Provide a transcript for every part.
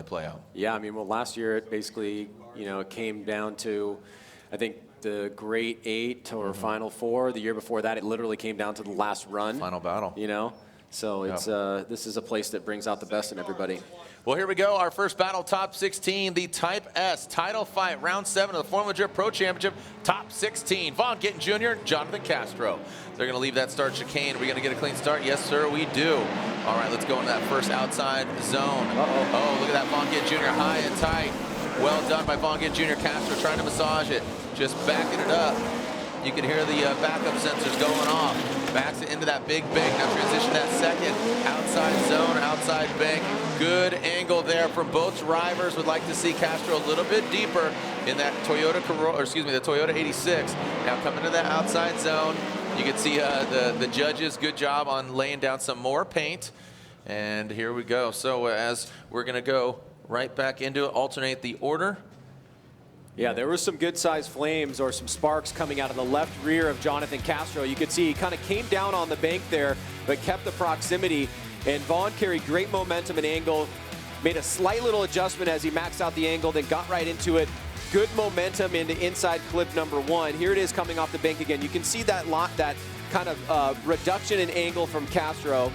play out? Yeah, I mean, well, last year it basically, it came down to, I think, the Great 8 or Final 4. The year before that, it literally came down to the last run. Final battle. So it's this is a place that brings out the best in everybody. Well, here we go. Our first battle, top 16, the Type S title fight, round 7 of the Formula Drift Pro Championship, top 16. Vaughn Gittin Jr., Jonathan Castro. They're going to leave that start chicane. Are we going to get a clean start? Yes, sir, we do. All right, let's go into that first outside zone. Oh, look at that Vaughn Gittin Jr. high and tight. Well done by Vaughn Gittin Jr. Castro trying to massage it, just backing it up. You can hear the backup sensors going off. Backs it into that big bank. Now transition that second outside zone, outside bank. Good angle there from both drivers. Would like to see Castro a little bit deeper in that Toyota Corolla, or excuse me, the Toyota 86. Now coming to that outside zone. You can see the judges, good job on laying down some more paint. And here we go. So as we're going to go right back into it, alternate the order. Yeah, there was some good-sized flames or some sparks coming out of the left rear of Jonathan Castro. You could see he kind of came down on the bank there, but kept the proximity. And Vaughn carried great momentum and angle, made a slight little adjustment as he maxed out the angle, then got right into it. Good momentum into inside clip number 1. Here it is coming off the bank again. You can see that kind of reduction in angle from Castro.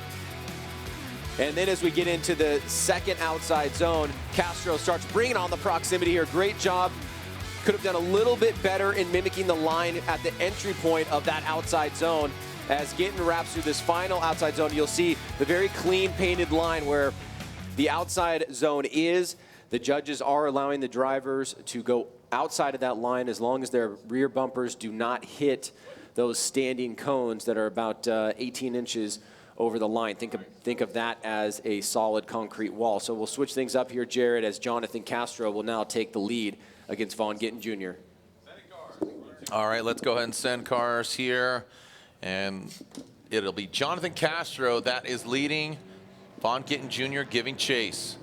And then as we get into the second outside zone, Castro starts bringing on the proximity here. Great job. Could have done a little bit better in mimicking the line at the entry point of that outside zone. As Gittin wraps through this final outside zone, you'll see the very clean painted line where the outside zone is. The judges are allowing the drivers to go outside of that line as long as their rear bumpers do not hit those standing cones that are about 18 inches over the line. Think of that as a solid concrete wall. So we'll switch things up here, Jared, as Jonathan Castro will now take the lead against Vaughn Gittin Jr. All right, let's go ahead and send cars here. And it'll be Jonathan Castro that is leading. Vaughn Gittin Jr. giving chase.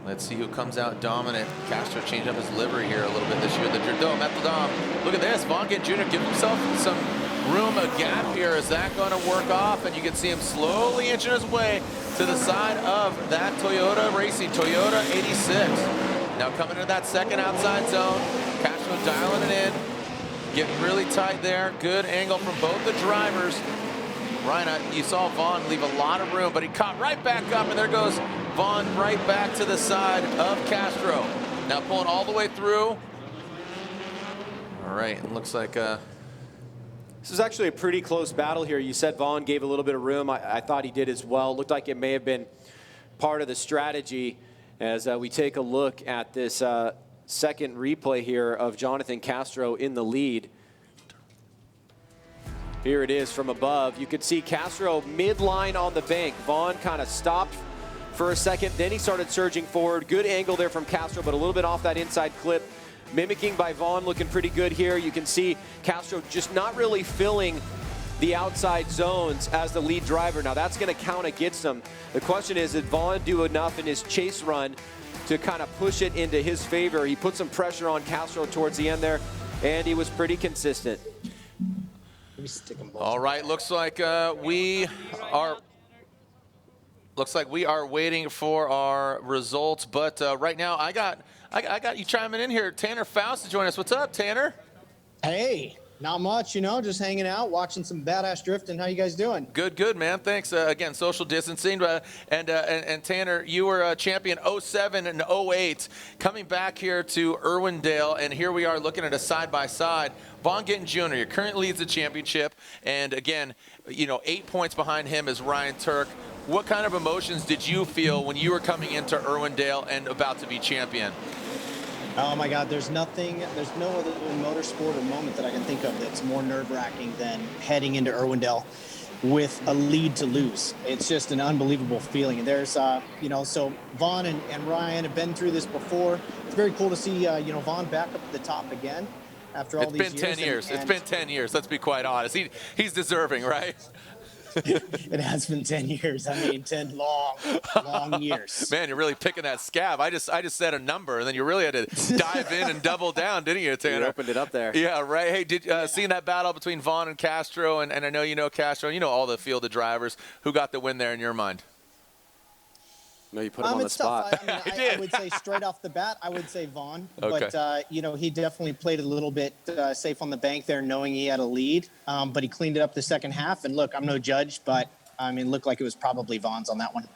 Let's see who comes out dominant. Castro changed up his livery here a little bit this year. The Dom, look at this. Vaughn Gittin Jr. give himself some room, a gap here. Is that going to work off? And you can see him slowly inching his way to the side of that Toyota Racing, Toyota 86. Now coming into that second outside zone, Castro dialing it in, getting really tight there. Good angle from both the drivers. Ryan, you saw Vaughn leave a lot of room, but he caught right back up, and there goes Vaughn right back to the side of Castro. Now pulling all the way through. All right, it looks like this is actually a pretty close battle here. You said Vaughn gave a little bit of room. I thought he did as well. Looked like it may have been part of the strategy. As we take a look at this second replay here of Jonathan Castro in the lead. Here it is from above. You could see Castro midline on the bank. Vaughn kind of stopped for a second, then he started surging forward. Good angle there from Castro, but a little bit off that inside clip. Mimicking by Vaughn, looking pretty good here. You can see Castro just not really filling the outside zones as the lead driver. Now that's going to count against him. The question is, did Vaughn do enough in his chase run to kind of push it into his favor? He put some pressure on Castro towards the end there, and he was pretty consistent. All right, looks like we are waiting for our results, but right now I got you chiming in here. Tanner Foust to join us. What's up, Tanner? Hey. Not much, just hanging out, watching some badass drifting. How you guys doing? Good, man. Thanks. Again, social distancing. And Tanner, you were champion 07 and 08, coming back here to Irwindale, and here we are looking at a side-by-side. Vaughn Gittin Jr. currently leads the championship, and again, 8 points behind him is Ryan Tuerck. What kind of emotions did you feel when you were coming into Irwindale and about to be champion? Oh my God, there's no other motorsport or moment that I can think of that's more nerve-wracking than heading into Irwindale with a lead to lose. It's just an unbelievable feeling. And there's, so Vaughn and Ryan have been through this before. It's very cool to see, Vaughn back up at the top again after all these years. It's been 10 years. It's been 10 years. Let's be quite honest. He's deserving, right? It has been 10 years. I mean, 10 long years. Man, you're really picking that scab. I just said a number, and then you really had to dive in and double down, didn't you, Tanner? You opened it up there. Yeah, right. Hey, did seeing that battle between Vaughn and Castro, and I know you know Castro, you know all the field of drivers. Who got the win there in your mind? No, you put him on the It's spot. tough. I would say straight off the bat, I would say Vaughn. Okay. But, he definitely played a little bit safe on the bank there, knowing he had a lead. But he cleaned it up the second half. And look, I'm no judge, but looked like it was probably Vaughn's on that one.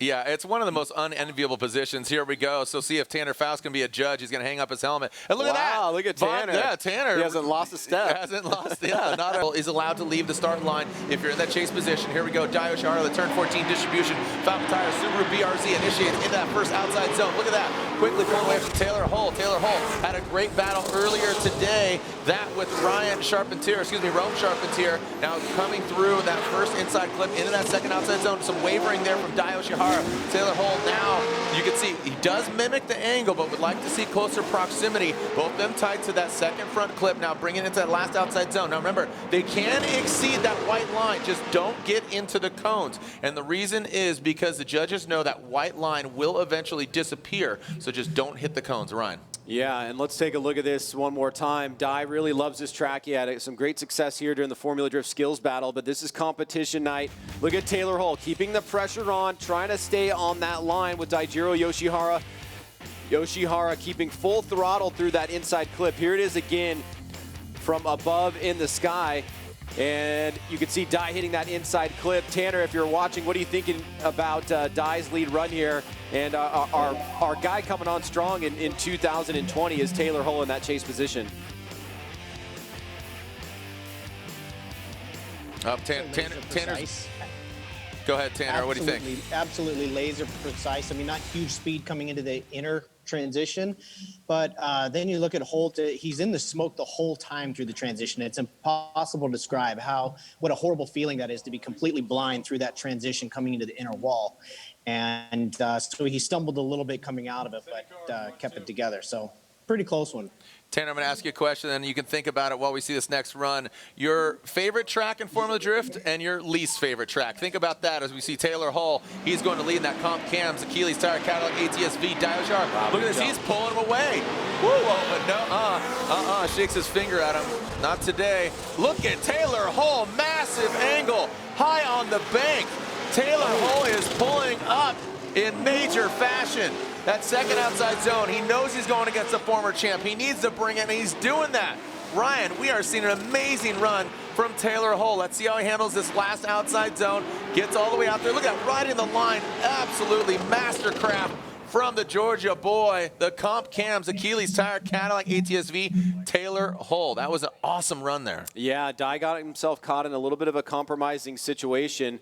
Yeah, it's one of the most unenviable positions. Here we go. So see if Tanner Foust can be a judge. He's going to hang up his helmet. And look at that. Wow, look at Tanner. Yeah, Tanner. He hasn't lost a step. Hasn't lost, is allowed to leave the start line if you're in that chase position. Here we go. Yoshihara, the turn 14 distribution. Falcon Tire, Subaru BRZ initiates into that first outside zone. Look at that. Quickly pulling away from Taylor Hull. Taylor Hull had a great battle earlier today. That with Rome Charpentier. Now coming through that first inside clip into that second outside zone. Some wavering there from Yoshihara. Taylor Hull now, you can see he does mimic the angle, but would like to see closer proximity. Both of them tied to that second front clip. Now bringing it into that last outside zone. Now remember, they can exceed that white line. Just don't get into the cones. And the reason is because the judges know that white line will eventually disappear. So just don't hit the cones, Ryan. Yeah, and let's take a look at this one more time. Dai really loves this track. He had some great success here during the Formula Drift skills battle, but this is competition night. Look at Taylor Hull keeping the pressure on, trying to stay on that line with Daijiro Yoshihara. Yoshihara keeping full throttle through that inside clip. Here it is again from above in the sky. And you can see Dai hitting that inside clip. Tanner, if you're watching, what are you thinking about Dai's lead run here? And our guy coming on strong in 2020 is Taylor Hull in that chase position. Tanner. Go ahead, Tanner. What do you think? Absolutely laser precise. Not huge speed coming into the inner transition, but then you look at Holt. He's in the smoke the whole time through the transition. It's impossible to describe what a horrible feeling that is to be completely blind through that transition coming into the inner wall. And so he stumbled a little bit coming out of it, but kept it together. So pretty close one. Tanner, I'm going to ask you a question, and you can think about it while we see this next run. Your favorite track in Formula Drift and your least favorite track. Think about that as we see Taylor Hull. He's going to lead in that comp cams, Achilles tire, Cadillac ATS-V, Daijiro. Wow, look at this, he's pulling him away. Woo, but no, shakes his finger at him. Not today. Look at Taylor Hull, massive angle, high on the bank. Taylor Hull is pulling up in major fashion. That second outside zone, he knows he's going against a former champ. He needs to bring it, and he's doing that. Ryan, we are seeing an amazing run from Taylor Hull. Let's see how he handles this last outside zone. Gets all the way out there. Look at that, right in the line. Absolutely mastercraft from the Georgia boy. The comp cams, Achilles tire, Cadillac ATS-V, Taylor Hull. That was an awesome run there. Yeah, Dai got himself caught in a little bit of a compromising situation.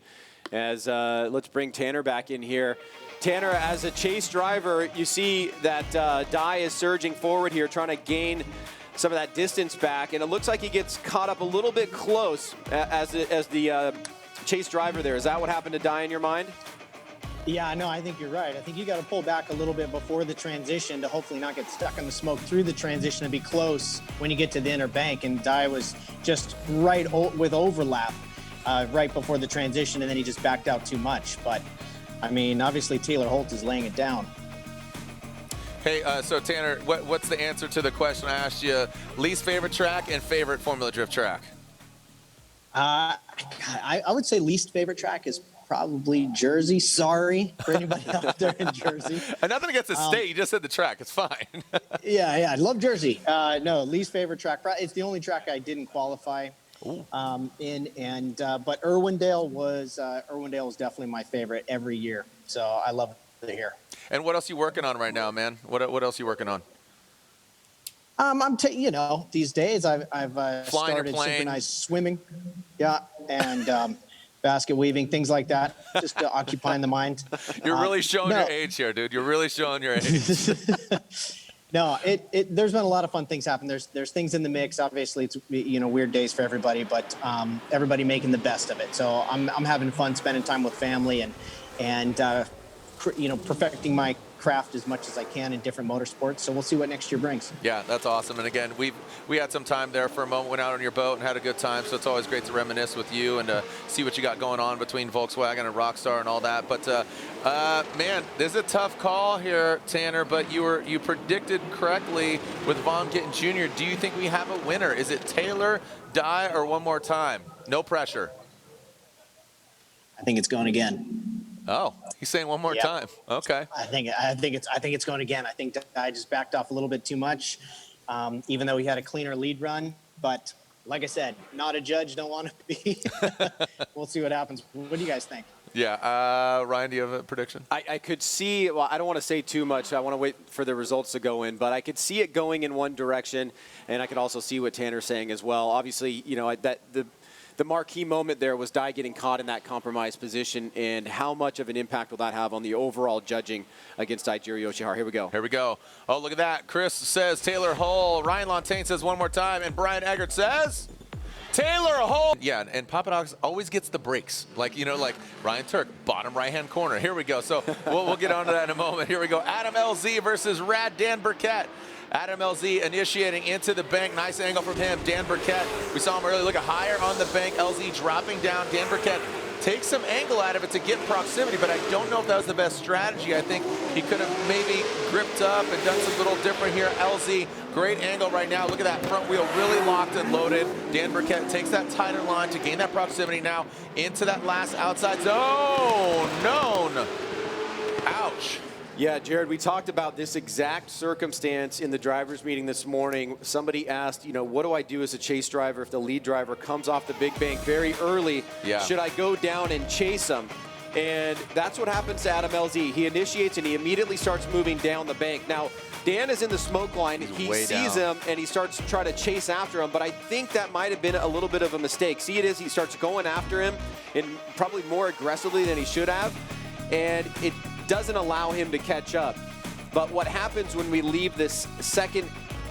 As let's bring Tanner back in here. Tanner, as a chase driver, you see that Dai is surging forward here, trying to gain some of that distance back, and it looks like he gets caught up a little bit close as the chase driver there. Is that what happened to Dai in your mind? Yeah, no, I think you're right. I think you got to pull back a little bit before the transition to hopefully not get stuck in the smoke through the transition and be close when you get to the inner bank. And Dai was just right with overlap right before the transition, and then he just backed out too much. But obviously Taylor Holt is laying it down. Hey, so Tanner, what's the answer to the question I asked you? Least favorite track and favorite Formula Drift track? I would say least favorite track is probably Jersey. Sorry for anybody out there in Jersey. Nothing against the state. You just said the track. It's fine. Yeah, I love Jersey. No, least favorite track. It's the only track I didn't qualify but Irwindale was definitely my favorite every year. So I love it here. And what else are you working on right now, man? What else are you working on? These days I've started synchronized swimming, and basket weaving, things like that, just to occupying the mind. You're really showing your age here, dude. You're really showing your age. No, there's been a lot of fun things happen. There's things in the mix. Obviously, it's weird days for everybody, but everybody making the best of it. So I'm having fun spending time with family and perfecting my craft as much as I can in different motorsports. So we'll see what next year brings. Yeah, that's awesome. And again, we had some time there for a moment, went out on your boat and had a good time. So it's always great to reminisce with you and to see what you got going on between Volkswagen and Rockstar and all that. But man, this is a tough call here, Tanner, but you predicted correctly with Vaughn Gittin Jr. Do you think we have a winner? Is it Taylor, Dai, or one more time? No pressure. I think it's going again. Oh. He's saying one more Yeah. time. Okay. I think it's going again. I think I just backed off a little bit too much, even though he had a cleaner lead run. But like I said, not a judge, don't want to be. We'll see what happens. What do you guys think? Yeah. Ryan, do you have a prediction? I could see, well, I don't want to say too much. I want to wait for the results to go in, but I could see it going in one direction, and I could also see what Tanner's saying as well. Obviously, you know, the marquee moment there was Dai getting caught in that compromised position, and how much of an impact will that have on the overall judging against Daijiro Yoshihara? Here we go. Here we go. Oh, look at that. Chris says Taylor Hull. Ryan Lontaine says one more time, and Brian Eggert says Taylor Hull. Yeah, and Papadakis always gets the breaks. Like, you know, like Ryan Tuerck, bottom right-hand corner. Here we go. So we'll get onto that in a moment. Here we go. Adam LZ versus Rad Dan Burkett. Adam LZ initiating into the bank. Nice angle from him. Dan Burkett, we saw him earlier, look higher on the bank. LZ dropping down. Dan Burkett takes some angle out of it to get proximity, but I don't know if that was the best strategy. I think he could have maybe gripped up and done something a little different here. LZ, great angle right now. Look at that front wheel, really locked and loaded. Dan Burkett takes that tighter line to gain that proximity now into that last outside zone. Known. Ouch. Yeah, Jared, we talked about this exact circumstance in the driver's meeting this morning. Somebody asked, you know, what do I do as a chase driver if the lead driver comes off the big bank very early? Yeah. Should I go down and chase him? And that's what happens to Adam LZ. He initiates and he immediately starts moving down the bank. Now, Dan is in the smoke line. He sees him and he starts to try to chase after him, but I think that might have been a little bit of a mistake. See, it is, he starts going after him and probably more aggressively than he should have, and it doesn't allow him to catch up. But what happens when we leave this second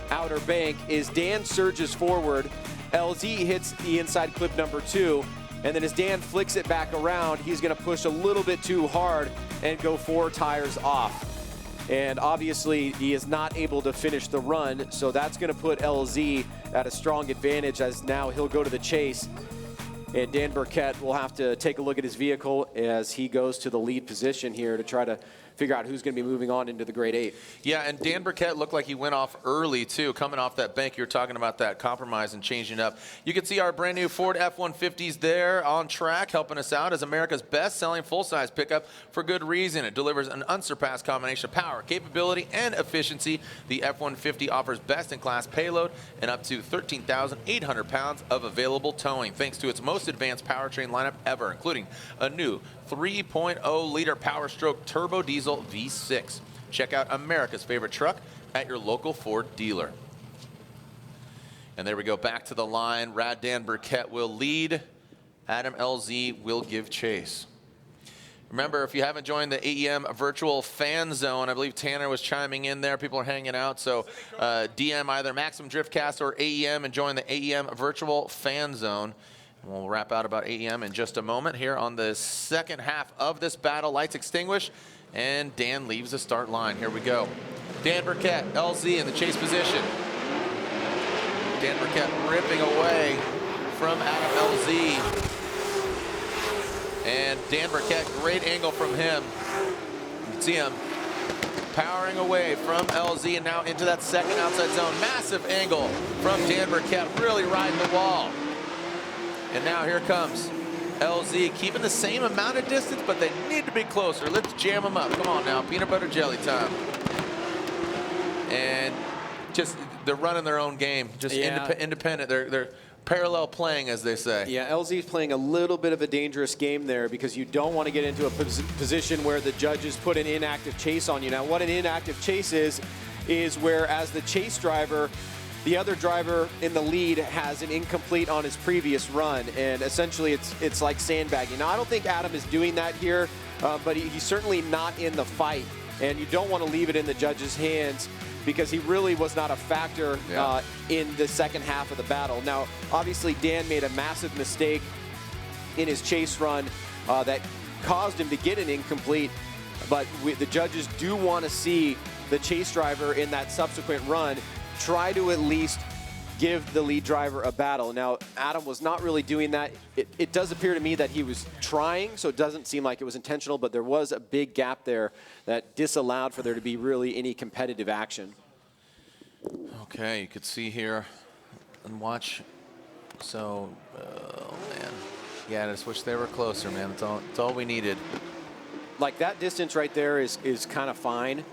outer bank is Dan surges forward, LZ hits the inside clip number 2, and then as Dan flicks it back around, he's going to push a little bit too hard and go 4 tires off. And obviously, he is not able to finish the run, so that's going to put LZ at a strong advantage as now he'll go to the chase. And Dan Burkett will have to take a look at his vehicle as he goes to the lead position here to try to figure out who's going to be moving on into the grade 8. Yeah, and Dan Burkett looked like he went off early, too, coming off that bank. You were talking about that compromise and changing up. You can see our brand new Ford F-150s there on track, helping us out as America's best-selling full-size pickup for good reason. It delivers an unsurpassed combination of power, capability, and efficiency. The F-150 offers best-in-class payload and up to 13,800 pounds of available towing, thanks to its most advanced powertrain lineup ever, including a new 3.0-liter Power Stroke turbo diesel V6. Check out America's favorite truck at your local Ford dealer. And there we go, back to the line. Rad Dan Burkett will lead. Adam LZ will give chase. Remember, if you haven't joined the AEM virtual fan zone, I believe Tanner was chiming in there. People are hanging out. So DM either Maximum Driftcast or AEM and join the AEM virtual fan zone. We'll wrap out about AEM in just a moment here on the second half of this battle. Lights extinguished, and Dan leaves the start line. Here we go. Dan Burkett, LZ in the chase position. Dan Burkett ripping away from Adam LZ. And Dan Burkett, great angle from him. You can see him powering away from LZ and now into that second outside zone. Massive angle from Dan Burkett, really riding the wall. And now here comes LZ, keeping the same amount of distance, but they need to be closer. Let's jam them up. Come on now, peanut butter jelly time. And just, they're running their own game, just independent. They're parallel playing, as they say. Yeah, LZ's playing a little bit of a dangerous game there because you don't want to get into a position where the judges put an inactive chase on you. Now, what an inactive chase is where as the chase driver, the other driver in the lead has an incomplete on his previous run, and essentially it's like sandbagging. Now, I don't think Adam is doing that here, but he's certainly not in the fight, and you don't want to leave it in the judge's hands because he really was not a factor in the second half of the battle. Now, obviously, Dan made a massive mistake in his chase run that caused him to get an incomplete, but the judges do want to see the chase driver in that subsequent run try to at least give the lead driver a battle. Now, Adam was not really doing that. It does appear to me that he was trying, so it doesn't seem like it was intentional, but there was a big gap there that disallowed for there to be really any competitive action. Okay, you could see here and watch. So, oh man. Yeah, I just wish they were closer, man. That's all we needed. like that distance right there is kind of fine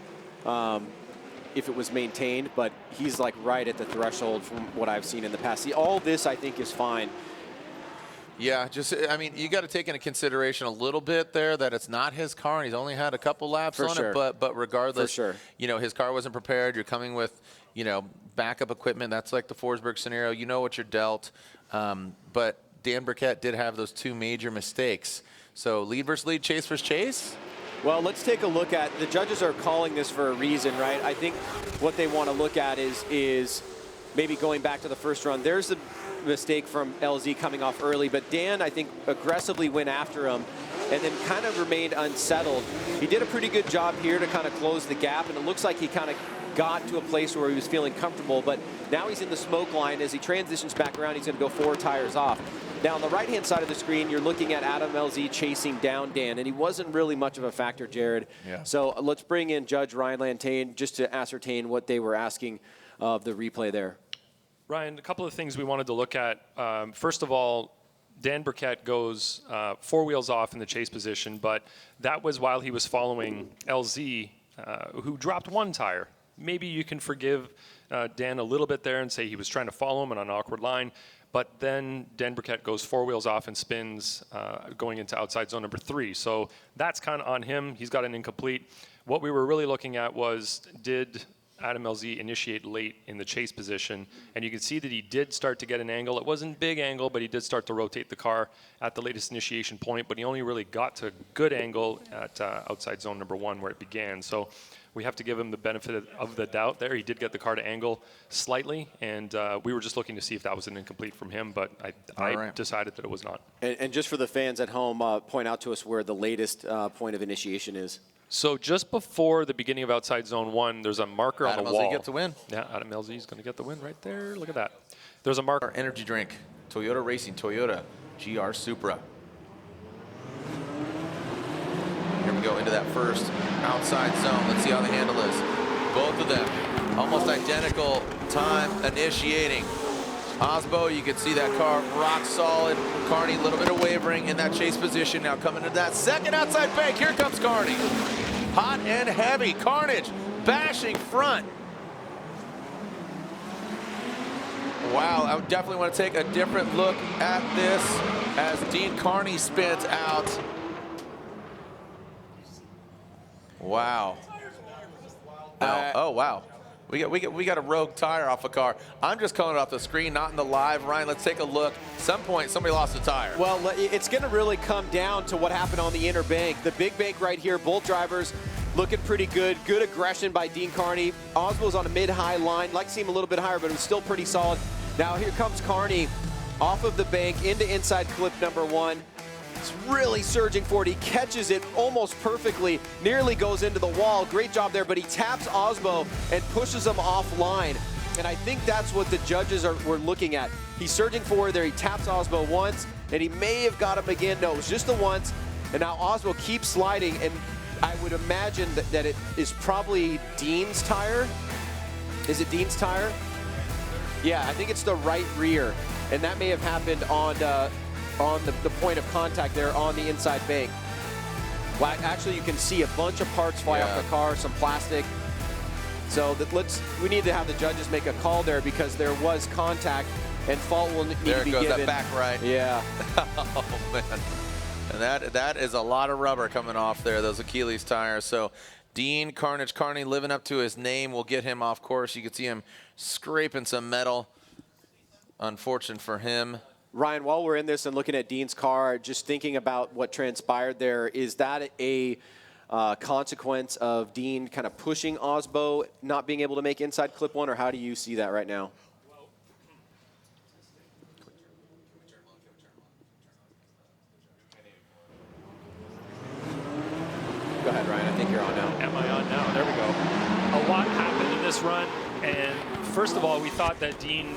if it was maintained, but he's like right at the threshold from what I've seen in the past. See, all this I think is fine. Yeah, just, I mean, you got to take into consideration a little bit there that it's not his car and he's only had a couple laps on it, but regardless, you know, his car wasn't prepared. You're coming with, you know, backup equipment. That's like the Forsberg scenario. You know what you're dealt. But Dan Burkett did have those 2 major mistakes. So lead versus lead, chase versus chase? Well, let's take a look at, the judges are calling this for a reason, right? I think what they want to look at is maybe going back to the first run. There's a mistake from LZ coming off early, but Dan, I think, aggressively went after him and then kind of remained unsettled. He did a pretty good job here to kind of close the gap, and it looks like he kind of got to a place where he was feeling comfortable, but now he's in the smoke line. As he transitions back around, he's going to go 4 tires off. Now, on the right-hand side of the screen, you're looking at Adam LZ chasing down Dan, and he wasn't really much of a factor, Jared. Yeah. So let's bring in Judge Ryan Lantain just to ascertain what they were asking of the replay there. Ryan, a couple of things we wanted to look at. First of all, Dan Burkett goes 4 wheels off in the chase position, but that was while he was following LZ, who dropped 1 tire. Maybe you can forgive Dan a little bit there and say he was trying to follow him on an awkward line, but then Dan Burkett goes 4 wheels off and spins going into outside zone number 3. So that's kind of on him. He's got an incomplete. What we were really looking at was, did Adam LZ initiate late in the chase position, and you can see that he did start to get an angle. It wasn't big angle, but he did start to rotate the car at the latest initiation point, but he only really got to a good angle at outside zone number 1 where it began. So we have to give him the benefit of the doubt there. He did get the car to angle slightly, and we were just looking to see if that was an incomplete from him, but I decided that it was not. And just for the fans at home, point out to us where the latest point of initiation is. So just before the beginning of outside zone 1, there's a marker on the wall. Adam LZ gets the win. Yeah, Adam LZ is going to get the win right there. Look at that. There's a marker. Energy drink, Toyota Racing, Toyota GR Supra. Here we go into that first outside zone. Let's see how the handle is. Both of them almost identical time initiating. Aasbo, you can see that car rock solid. Kearney, a little bit of wavering in that chase position. Now coming to that second outside bank. Here comes Kearney. Hot and heavy. Carnage bashing front. Wow, I would definitely want to take a different look at this as Dean Kearney spins out. Wow. Oh, wow. We got a rogue tire off a car. I'm just calling it off the screen, not in the live. Ryan, let's take a look. At some point, somebody lost a tire. Well, it's going to really come down to what happened on the inner bank. The big bank right here, both drivers looking pretty good. Good aggression by Dean Kearney. Aasbo's on a mid-high line. Like to see him a little bit higher, but it was still pretty solid. Now here comes Kearney off of the bank into inside clip number 1. It's really surging forward. He catches it almost perfectly, nearly goes into the wall. Great job there, but he taps Aasbo and pushes him offline. And I think that's what the judges were looking at. He's surging forward there. He taps Aasbo once, and he may have got him again. No, it was just the once. And now Aasbo keeps sliding, and I would imagine that it is probably Dean's tire. Is it Dean's tire? Yeah, I think it's the right rear. And that may have happened on the point of contact there on the inside bank. Well, actually, you can see a bunch of parts fly off the car, some plastic. So we need to have the judges make a call there because there was contact and fault will need to be given. There goes that back right. Yeah. Oh, man. And that is a lot of rubber coming off there, those Achilles tires. So Dean Kearney living up to his name will get him off course. You can see him scraping some metal. Unfortunate for him. Ryan, while we're in this and looking at Dean's car, just thinking about what transpired there, is that a consequence of Dean kind of pushing Aasbo, not being able to make inside clip 1, or how do you see that right now? Go ahead, Ryan. I think you're on now. Am I on now? There we go. A lot happened in this run, and first of all, we thought that Dean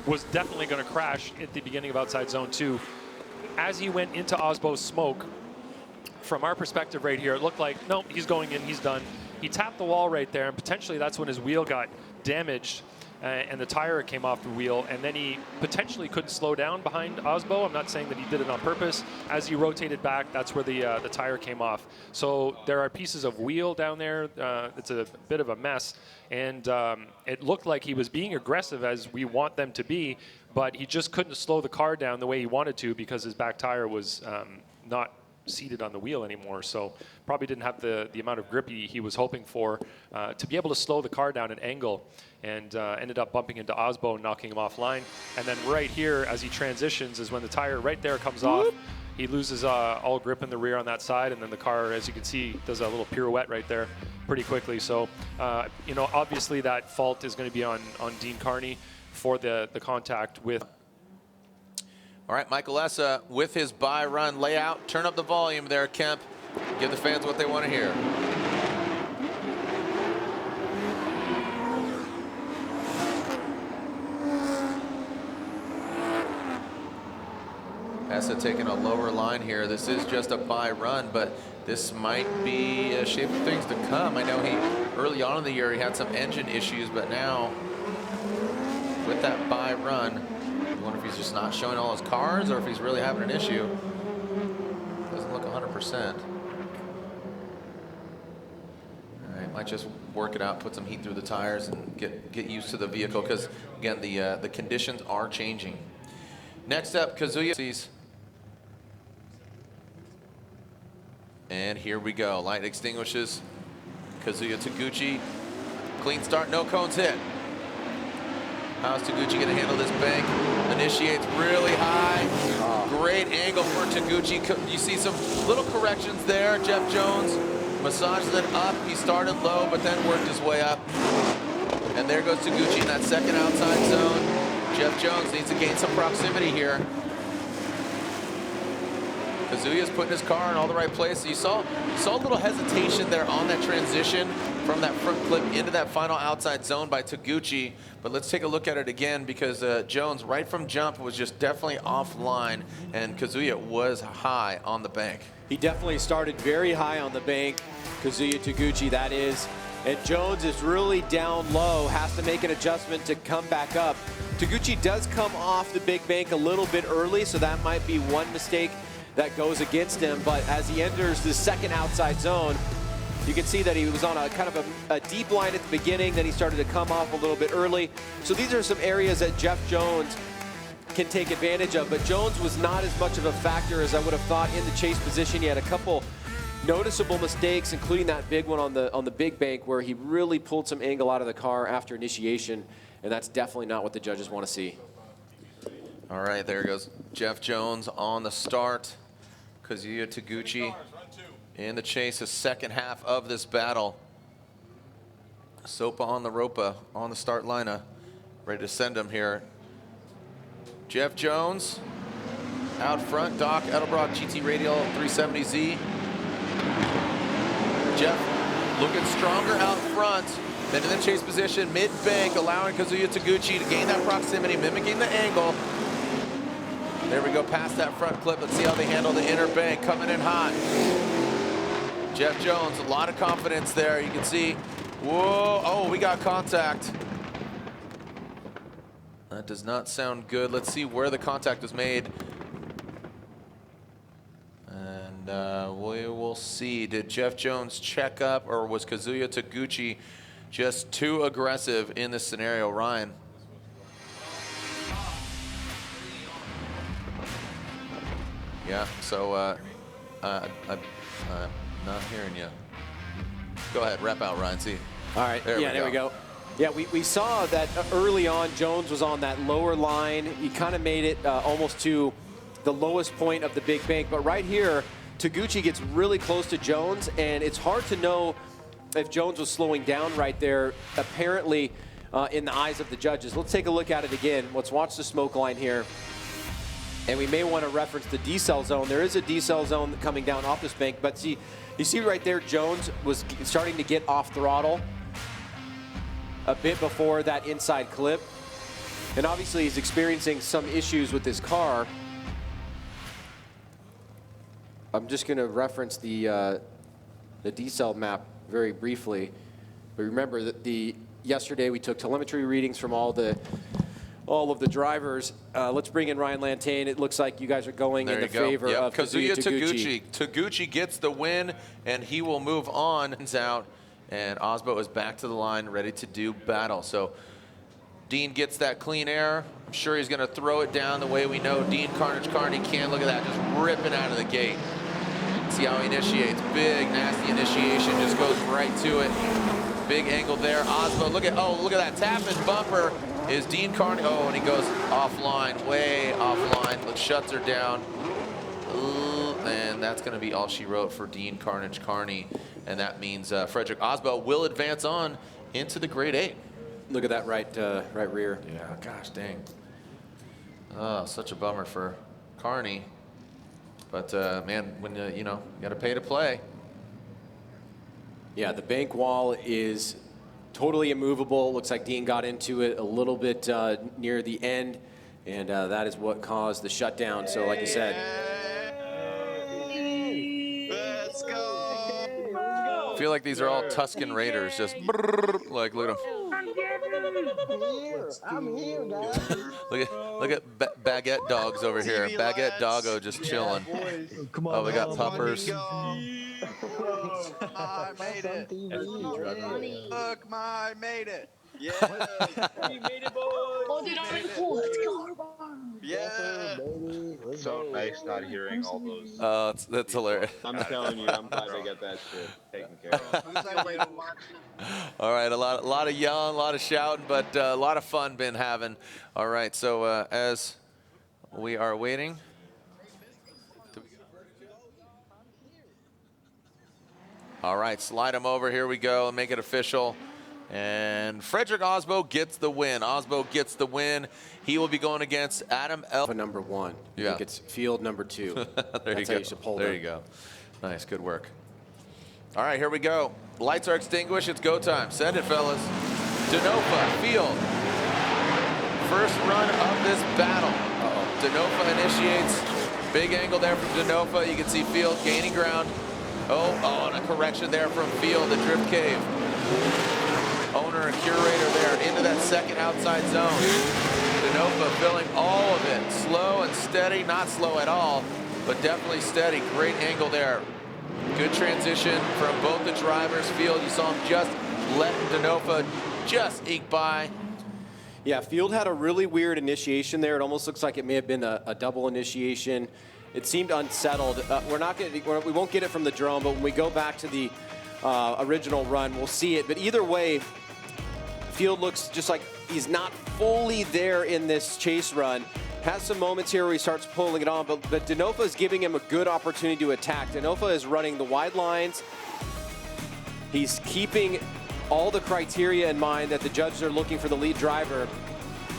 was definitely going to crash at the beginning of outside zone 2. As he went into Aasbo's smoke, from our perspective right here, it looked like, nope, he's going in, he's done. He tapped the wall right there, and potentially that's when his wheel got damaged. and the tire came off the wheel, and then he potentially couldn't slow down behind Aasbo. I'm not saying that he did it on purpose. As he rotated back, that's where the tire came off. So there are pieces of wheel down there. It's a bit of a mess, and it looked like he was being aggressive as we want them to be, but he just couldn't slow the car down the way he wanted to because his back tire was not seated on the wheel anymore, so probably didn't have the amount of grip he was hoping for to be able to slow the car down an angle, and ended up bumping into Aasbo and knocking him offline. And then right here, as he transitions, is when the tire right there comes off. He loses all grip in the rear on that side, and then the car, as you can see, does a little pirouette right there pretty quickly. So, you know, obviously that fault is going to be on Dean Kearney for the contact with. All right, Michael Essa with his by-run layout. Turn up the volume there, Kemp. Give the fans what they want to hear. Essa taking a lower line here. This is just a by-run, but this might be a shape of things to come. I know early on in the year, he had some engine issues, but now with that by-run, I wonder if he's just not showing all his cars or if he's really having an issue. Doesn't look 100%. All right, might just work it out, put some heat through the tires, and get used to the vehicle, because again, the conditions are changing. Next up, Kazuya. And here we go. Light extinguishes. Kazuya Taguchi. Clean start, no cones hit. How's Taguchi going to handle this bank? Initiates really high. Great angle for Taguchi. You see some little corrections there. Jeff Jones massages it up. He started low, but then worked his way up. And there goes Taguchi in that second outside zone. Jeff Jones needs to gain some proximity here. Kazuya's putting his car in all the right places. You saw a little hesitation there on that transition from that front clip into that final outside zone by Taguchi. But let's take a look at it again, because Jones, right from jump, was just definitely offline, and Kazuya was high on the bank. He definitely started very high on the bank, Kazuya Taguchi, that is. And Jones is really down low, has to make an adjustment to come back up. Taguchi does come off the big bank a little bit early, so that might be one mistake that goes against him. But as he enters the second outside zone, you can see that he was on a kind of a deep line at the beginning, then he started to come off a little bit early. So these are some areas that Jeff Jones can take advantage of, but Jones was not as much of a factor as I would have thought in the chase position. He had a couple noticeable mistakes, including that big one on the big bank where he really pulled some angle out of the car after initiation, and that's definitely not what the judges want to see. All right, there goes Jeff Jones on the start. Kazuya Taguchi in the chase, the second half of this battle. Sopa on the Ropa on the start lineup, ready to send him here. Jeff Jones out front, Doc Edelbrock GT Radial 370Z. Jeff looking stronger out front, then in the chase position, mid-bank, allowing Kazuya Taguchi to gain that proximity, mimicking the angle. There we go, past that front clip. Let's see how they handle the inner bank, coming in hot. Jeff Jones, a lot of confidence there. You can see, whoa, oh, we got contact. That does not sound good. Let's see where the contact was made. And we will see. Did Jeff Jones check up, or was Kazuya Taguchi just too aggressive in this scenario? Ryan? Yeah, so I'm not hearing you. Go ahead, rep out, Ryan. See. All right, there we go. Yeah, we saw that early on, Jones was on that lower line. He kind of made it almost to the lowest point of the big bank. But right here, Taguchi gets really close to Jones, and it's hard to know if Jones was slowing down right there, apparently in the eyes of the judges. Let's take a look at it again. Let's watch the smoke line here. And we may want to reference the decel zone. There is a decel zone coming down off this bank, but see, you see right there, Jones was starting to get off throttle a bit before that inside clip. And obviously he's experiencing some issues with his car. I'm just going to reference the decel map very briefly. But remember that the yesterday we took telemetry readings from all of the drivers. Let's bring in Ryan Lantain. It looks like you guys are going in the favor of Kazuya Taguchi. Taguchi gets the win, and he will move on. Out, and Aasbo is back to the line, ready to do battle. So Dean gets that clean air. I'm sure he's going to throw it down the way we know Dean Kearney can. Look at that, just ripping out of the gate. See how he initiates. Big, nasty initiation, just goes right to it. Big angle there. Aasbo, look at that tap and bumper. Is Dean Kearney, and he goes offline, way offline. Shuts her down. And that's going to be all she wrote for Dean Kearney. And that means Frederick Aasbo will advance on into the grade 8. Look at that right rear. Yeah, gosh dang. Oh, such a bummer for Kearney. But man, when you got to pay to play. Yeah, the bank wall is totally immovable. Looks like Dean got into it a little bit near the end, and that is what caused the shutdown. So like you said. Let's go. I feel like these are all Tuscan Raiders, just like look at them. I'm here, guys. Look at Baguette Dogs over here. Baguette Doggo just chilling. Come Oh, we got puppers. I made it. Look, I made it. Yeah. We made it, boys. Oh, dude, I'm really cool. Let's go. Yeah. So nice not hearing all those. That's hilarious. I'm telling you, I'm glad they got that shit taken care of. All right, a lot of yelling, a lot of shouting, but a lot of fun been having. All right, so as we are waiting. All right, slide him over. Here we go and make it official. And Frederick Aasbo gets the win. Aasbo gets the win. He will be going against Adam L. Number 1. Yeah. I think it's field number 2. There That's you how go. you should pull There them. you go. Nice, good work. All right, here we go. Lights are extinguished. It's go time. Send it, fellas. DeNofa, field. First run of this battle. DeNofa initiates. Big angle there from DeNofa. You can see field gaining ground. Oh, and a correction there from field, the drift cave. Owner and curator there into that second outside zone. DeNofa filling all of it. Slow and steady, not slow at all, but definitely steady. Great angle there. Good transition from both the drivers. Field, you saw him just let DeNofa just eke by. Yeah, Field had a really weird initiation there. It almost looks like it may have been a double initiation. It seemed unsettled. We won't get it from the drone, but when we go back to the original run, we'll see it. But either way, Field looks just like he's not fully there in this chase run. Has some moments here where he starts pulling it on, but DeNofa is giving him a good opportunity to attack. DeNofa is running the wide lines. He's keeping all the criteria in mind that the judges are looking for the lead driver.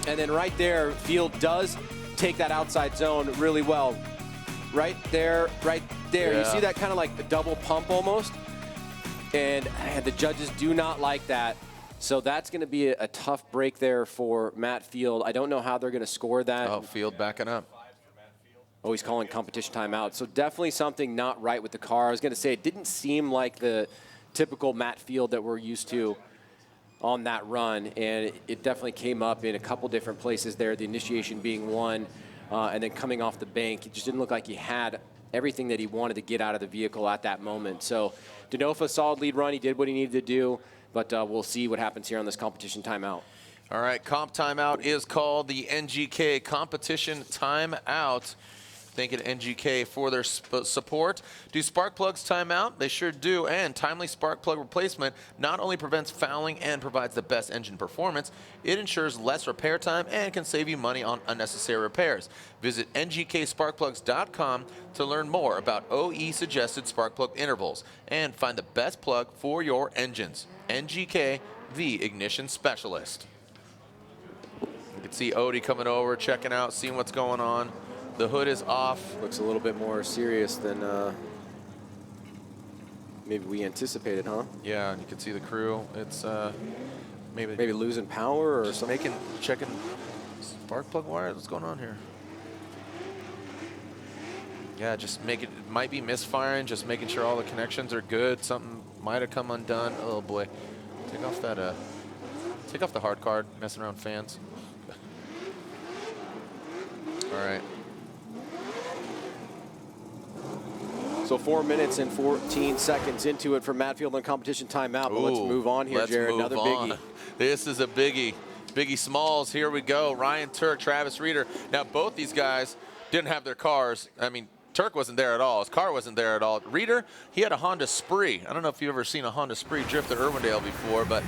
And then right there, Field does take that outside zone really well. Right there, right there. Yeah. You see that kind of like a double pump almost? And the judges do not like that. So that's going to be a tough break there for Matt Field. I don't know how they're going to score that. Oh, Field backing up. Oh, he's calling competition timeout. So definitely something not right with the car. I was going to say it didn't seem like the typical Matt Field that we're used to on that run. And it definitely came up in a couple different places there, the initiation being one. And then coming off the bank, it just didn't look like he had everything that he wanted to get out of the vehicle at that moment. So DeNofa, solid lead run. He did what he needed to do, but we'll see what happens here on this competition timeout. All right, comp timeout is called the NGK competition timeout. Thanking NGK for their support. Do spark plugs timeout? They sure do. And timely spark plug replacement not only prevents fouling and provides the best engine performance, it ensures less repair time and can save you money on unnecessary repairs. Visit ngksparkplugs.com to learn more about OE suggested spark plug intervals and find the best plug for your engines. NGK, the ignition specialist. You can see Odie coming over, checking out, seeing what's going on. The hood is off. Looks a little bit more serious than maybe we anticipated, huh? Yeah, and you can see the crew. It's maybe losing power or something. Checking spark plug wires. What's going on here? Yeah, just it might be misfiring, just making sure all the connections are good. Something might have come undone. Oh boy. Take off that Take off the hard card, messing around fans. All right. So 4 minutes and 14 seconds into it for Matt Field on competition timeout. But let's move on here, Jared. Another biggie. This is a biggie. Biggie Smalls, here we go. Ryan Tuerck, Travis Reeder. Now, both these guys didn't have their cars. I mean, Tuerck wasn't there at all. His car wasn't there at all. Reeder, he had a Honda Spree. I don't know if you've ever seen a Honda Spree drift at Irwindale before, but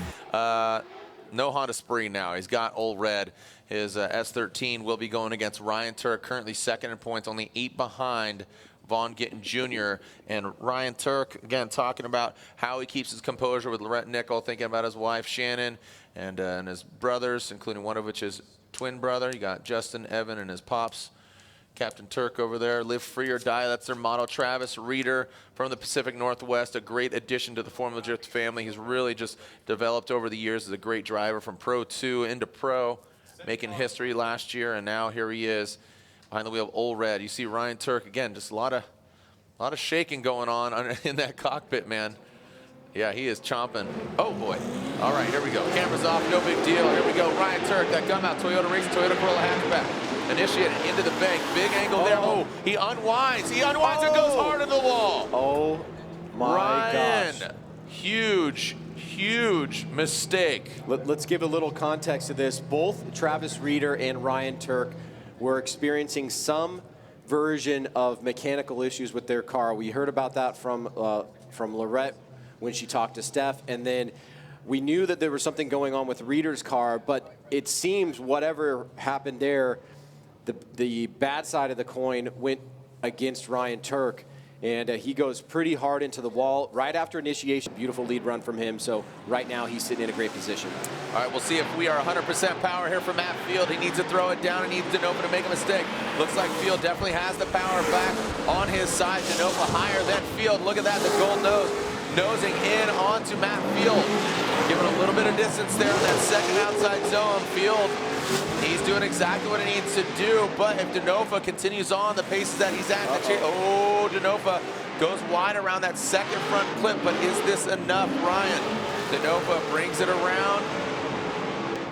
no Honda Spree now. He's got Old Red. His S13 will be going against Ryan Tuerck, currently second in points, only 8 behind Vaughn Gittin Jr. And Ryan Tuerck, again, talking about how he keeps his composure with Lorette Nickel, thinking about his wife, Shannon, and his brothers, including one of which is twin brother. You got Justin, Evan, and his pops. Captain Tuerck over there. Live free or die. That's their motto. Travis Reeder from the Pacific Northwest, a great addition to the Formula Drift family. He's really just developed over the years as a great driver from Pro 2 into Pro, making history last year, and now here he is behind the wheel of Old Red. You see Ryan Tuerck again, just a lot of shaking going on in that cockpit, man. Yeah, he is chomping. Oh boy. All right, here we go. Camera's off, no big deal. Here we go. Ryan Tuerck, that come out, Toyota Racing, Toyota Corolla hatchback. Initiated into the bank. Big angle there. Oh, he unwinds. He unwinds and goes hard into the wall. Oh my gosh. Huge, huge mistake. Let's give a little context to this. Both Travis Reeder and Ryan Tuerck were experiencing some version of mechanical issues with their car. We heard about that from Lorette when she talked to Steph, and then we knew that there was something going on with Reeder's car, but it seems whatever happened there, the bad side of the coin went against Ryan Tuerck, and he goes pretty hard into the wall right after initiation. Beautiful lead run from him, so right now he's sitting in a great position. All right, we'll see if we are 100% power here for Matt Field. He needs to throw it down. He needs DeNofa to make a mistake. Looks like Field definitely has the power back on his side. DeNofa higher than Field. Look at that, the gold nose. Nosing in onto Matt Field. Giving a little bit of distance there in that second outside zone. Field, he's doing exactly what he needs to do, but if DeNofa continues on the paces that he's at, DeNofa goes wide around that second front clip, but is this enough, Ryan? DeNofa brings it around.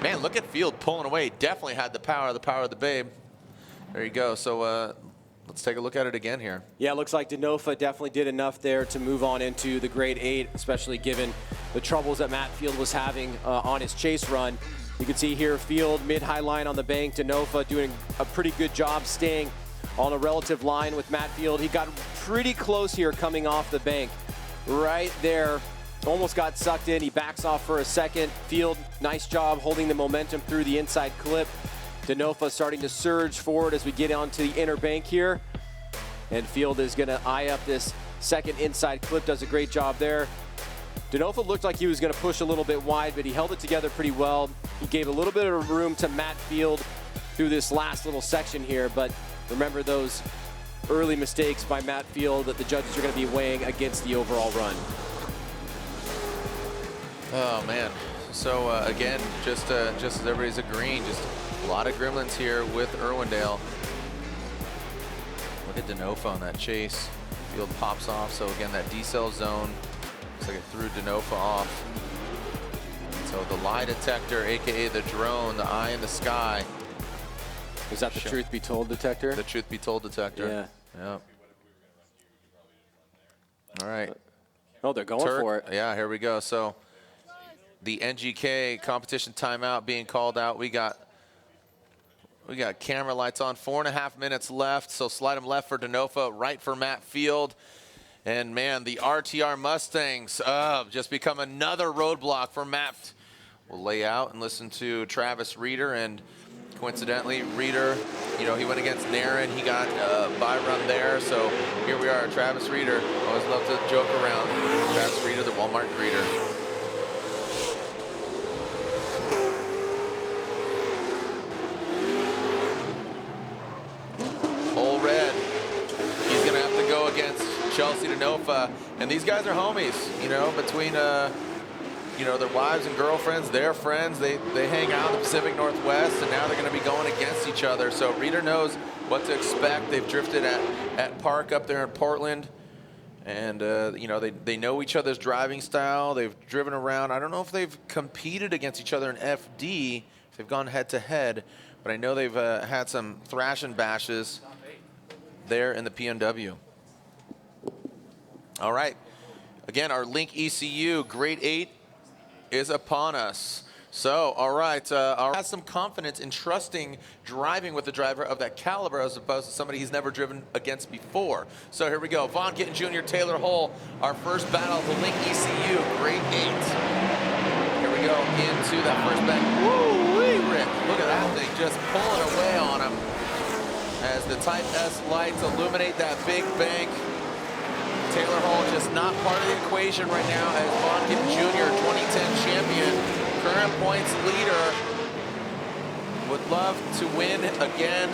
Man, look at Field pulling away. Definitely had the power of the babe. There you go. So let's take a look at it again here. Yeah, it looks like DeNofa definitely did enough there to move on into the grade 8, especially given the troubles that Matt Field was having on his chase run. You can see here Field mid-high line on the bank. DeNofa doing a pretty good job staying on a relative line with Matt Field. He got pretty close here coming off the bank. Right there, almost got sucked in. He backs off for a second. Field, nice job holding the momentum through the inside clip. DeNofa starting to surge forward as we get onto the inner bank here. And Field is going to eye up this second inside clip, does a great job there. DeNofa looked like he was going to push a little bit wide, but he held it together pretty well. He gave a little bit of room to Matt Field through this last little section here, but remember those early mistakes by Matt Field that the judges are going to be weighing against the overall run. Oh, man. So, again, just as everybody's agreeing, just a lot of gremlins here with Irwindale. Look at DeNofa on that chase. Field pops off. So again, that decel zone looks like it threw DeNofa off. So the lie detector, aka the drone, the eye in the sky. Is that the truth be told detector? The truth be told detector. Yeah. Yeah. All right. Oh, they're going Tuerck, for it. Yeah, here we go. So the NGK competition timeout being called out. We got camera lights on. 4.5 minutes left. So slide them left for DeNofa, right for Matt Field. And man, the RTR Mustangs just become another roadblock for Matt. We'll lay out and listen to Travis Reeder, and coincidentally, Reeder, you know, he went against Naren. He got a bye run there. So here we are, Travis Reeder. Always love to joke around. Travis Reeder, the Walmart greeter. Old Red, he's going to have to go against Chelsea DeNofa. And these guys are homies, you know, between, you know, their wives and girlfriends, their friends. They hang out in the Pacific Northwest, and now they're going to be going against each other. So Reeder knows what to expect. They've drifted at Park up there in Portland. And, you know, they know each other's driving style. They've driven around. I don't know if they've competed against each other in FD, if they've gone head-to-head, but I know they've had some thrash and bashes there in the PNW. All right. Again, our Link ECU Grade 8 is upon us. So, all right, has some confidence in trusting driving with the driver of that caliber as opposed to somebody he's never driven against before. So here we go. Vaughn Gittin Jr., Taylor Hull, our first battle of the Link ECU, Grade 8. Here we go into that first bank. Woo-wee, Rick. Look at that thing just pulling away on him as the Type S lights illuminate that big bank. Taylor Hull just not part of the equation right now as Vaughn Gittin Jr., 2010 champion. Current points leader, would love to win again.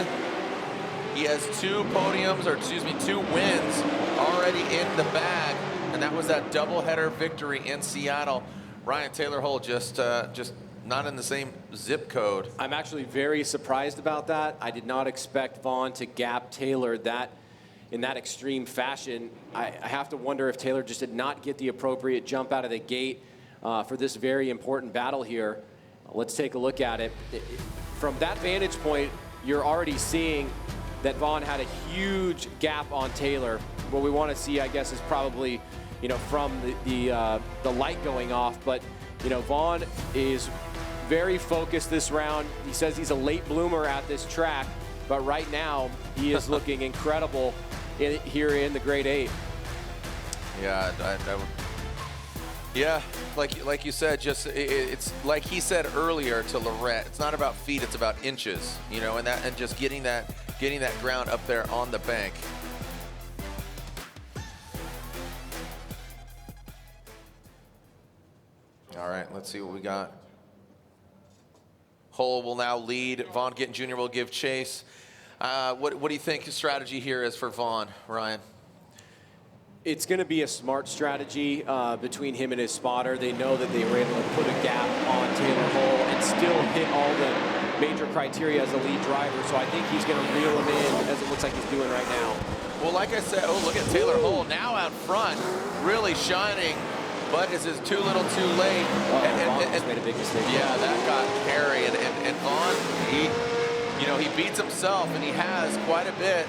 He has 2 podiums, or excuse me, 2 wins already in the bag, and that was that doubleheader victory in Seattle. Ryan, Taylor Hull just not in the same zip code. I'm actually very surprised about that. I did not expect Vaughn to gap Taylor in that extreme fashion. I have to wonder if Taylor just did not get the appropriate jump out of the gate for this very important battle here. Let's take a look at it. From that vantage point, you're already seeing that Vaughn had a huge gap on Taylor. What we want to see, I guess, is probably, you know, from the light going off. But, you know, Vaughn is very focused this round. He says he's a late bloomer at this track, but right now he is looking incredible here in the Grade 8. Yeah, yeah, like you said, just it's like he said earlier to Lorette. It's not about feet; it's about inches, you know, and just getting that ground up there on the bank. All right, let's see what we got. Hull will now lead. Vaughn Gittin Jr. will give chase. What do you think his strategy here is for Vaughn, Ryan? It's going to be a smart strategy between him and his spotter. They know that they were able to put a gap on Taylor Hull and still hit all the major criteria as a lead driver. So I think he's going to reel him in, as it looks like he's doing right now. Well, like I said, oh, look at Taylor Hull now out front, really shining. But is it too little too late? Vaughn made a big mistake. Yeah, that got Harry. And Vaughn, he beats himself, and he has quite a bit.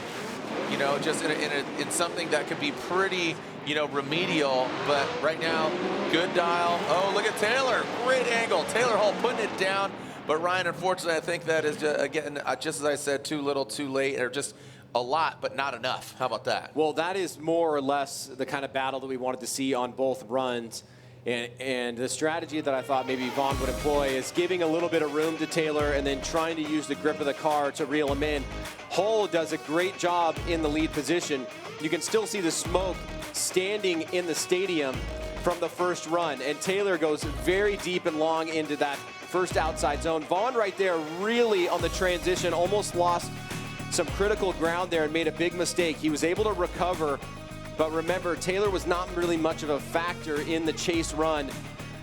You know, just in something that could be pretty, remedial. But right now, good dial. Oh, look at Taylor. Great angle. Taylor Hull putting it down. But Ryan, unfortunately, I think that is, again, just as I said, too little, too late, or just a lot, but not enough. How about that? Well, that is more or less the kind of battle that we wanted to see on both runs. And the strategy that I thought maybe Vaughn would employ is giving a little bit of room to Taylor and then trying to use the grip of the car to reel him in. Hull does a great job in the lead position. You can still see the smoke standing in the stadium from the first run. And Taylor goes very deep and long into that first outside zone. Vaughn right there really on the transition almost lost some critical ground there and made a big mistake. He was able to recover. But remember, Taylor was not really much of a factor in the chase run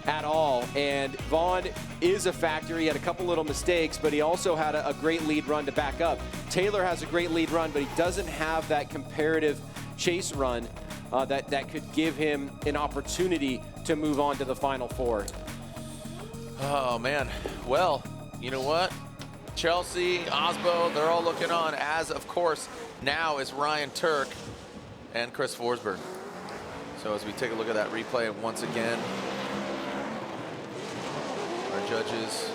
at all. And Vaughn is a factor. He had a couple little mistakes, but he also had a great lead run to back up. Taylor has a great lead run, but he doesn't have that comparative chase run that could give him an opportunity to move on to the Final Four. Oh, man. Well, you know what? Chelsea, Aasbo, they're all looking on, as, of course, now is Ryan Tuerck and Chris Forsberg. So as we take a look at that replay once again, our judges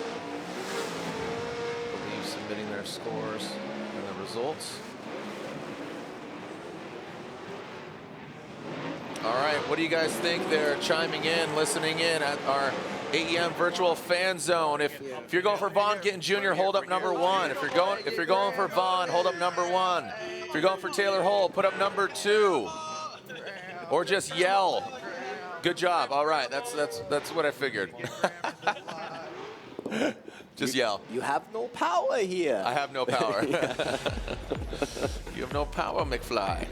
believe submitting their scores and the results. All right, what do you guys think? They're chiming in, listening in at our AEM virtual fan zone. If you're going for Vaughn Gittin Jr., hold up number 1. If you're going for Vaughn, hold up number 1. If you're going for Taylor Hull, put up number 2. Or just yell. Good job. All right, that's what I figured. Just yell. You have no power here. I have no power. You have no power, McFly.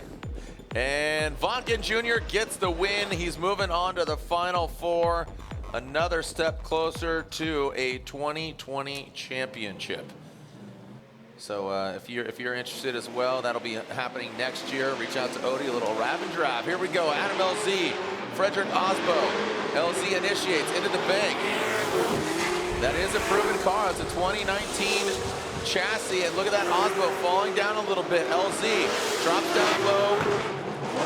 And Vaughn Gittin Jr. gets the win. He's moving on to the Final Four. Another step closer to a 2020 championship. So if you're interested as well, that'll be happening next year. Reach out to Odie, a little rap and drive. Here we go, Adam LZ, Frederick Aasbo. LZ initiates into the bank. That is a proven car. It's a 2019 chassis, and look at that Aasbo falling down a little bit. LZ drops down low.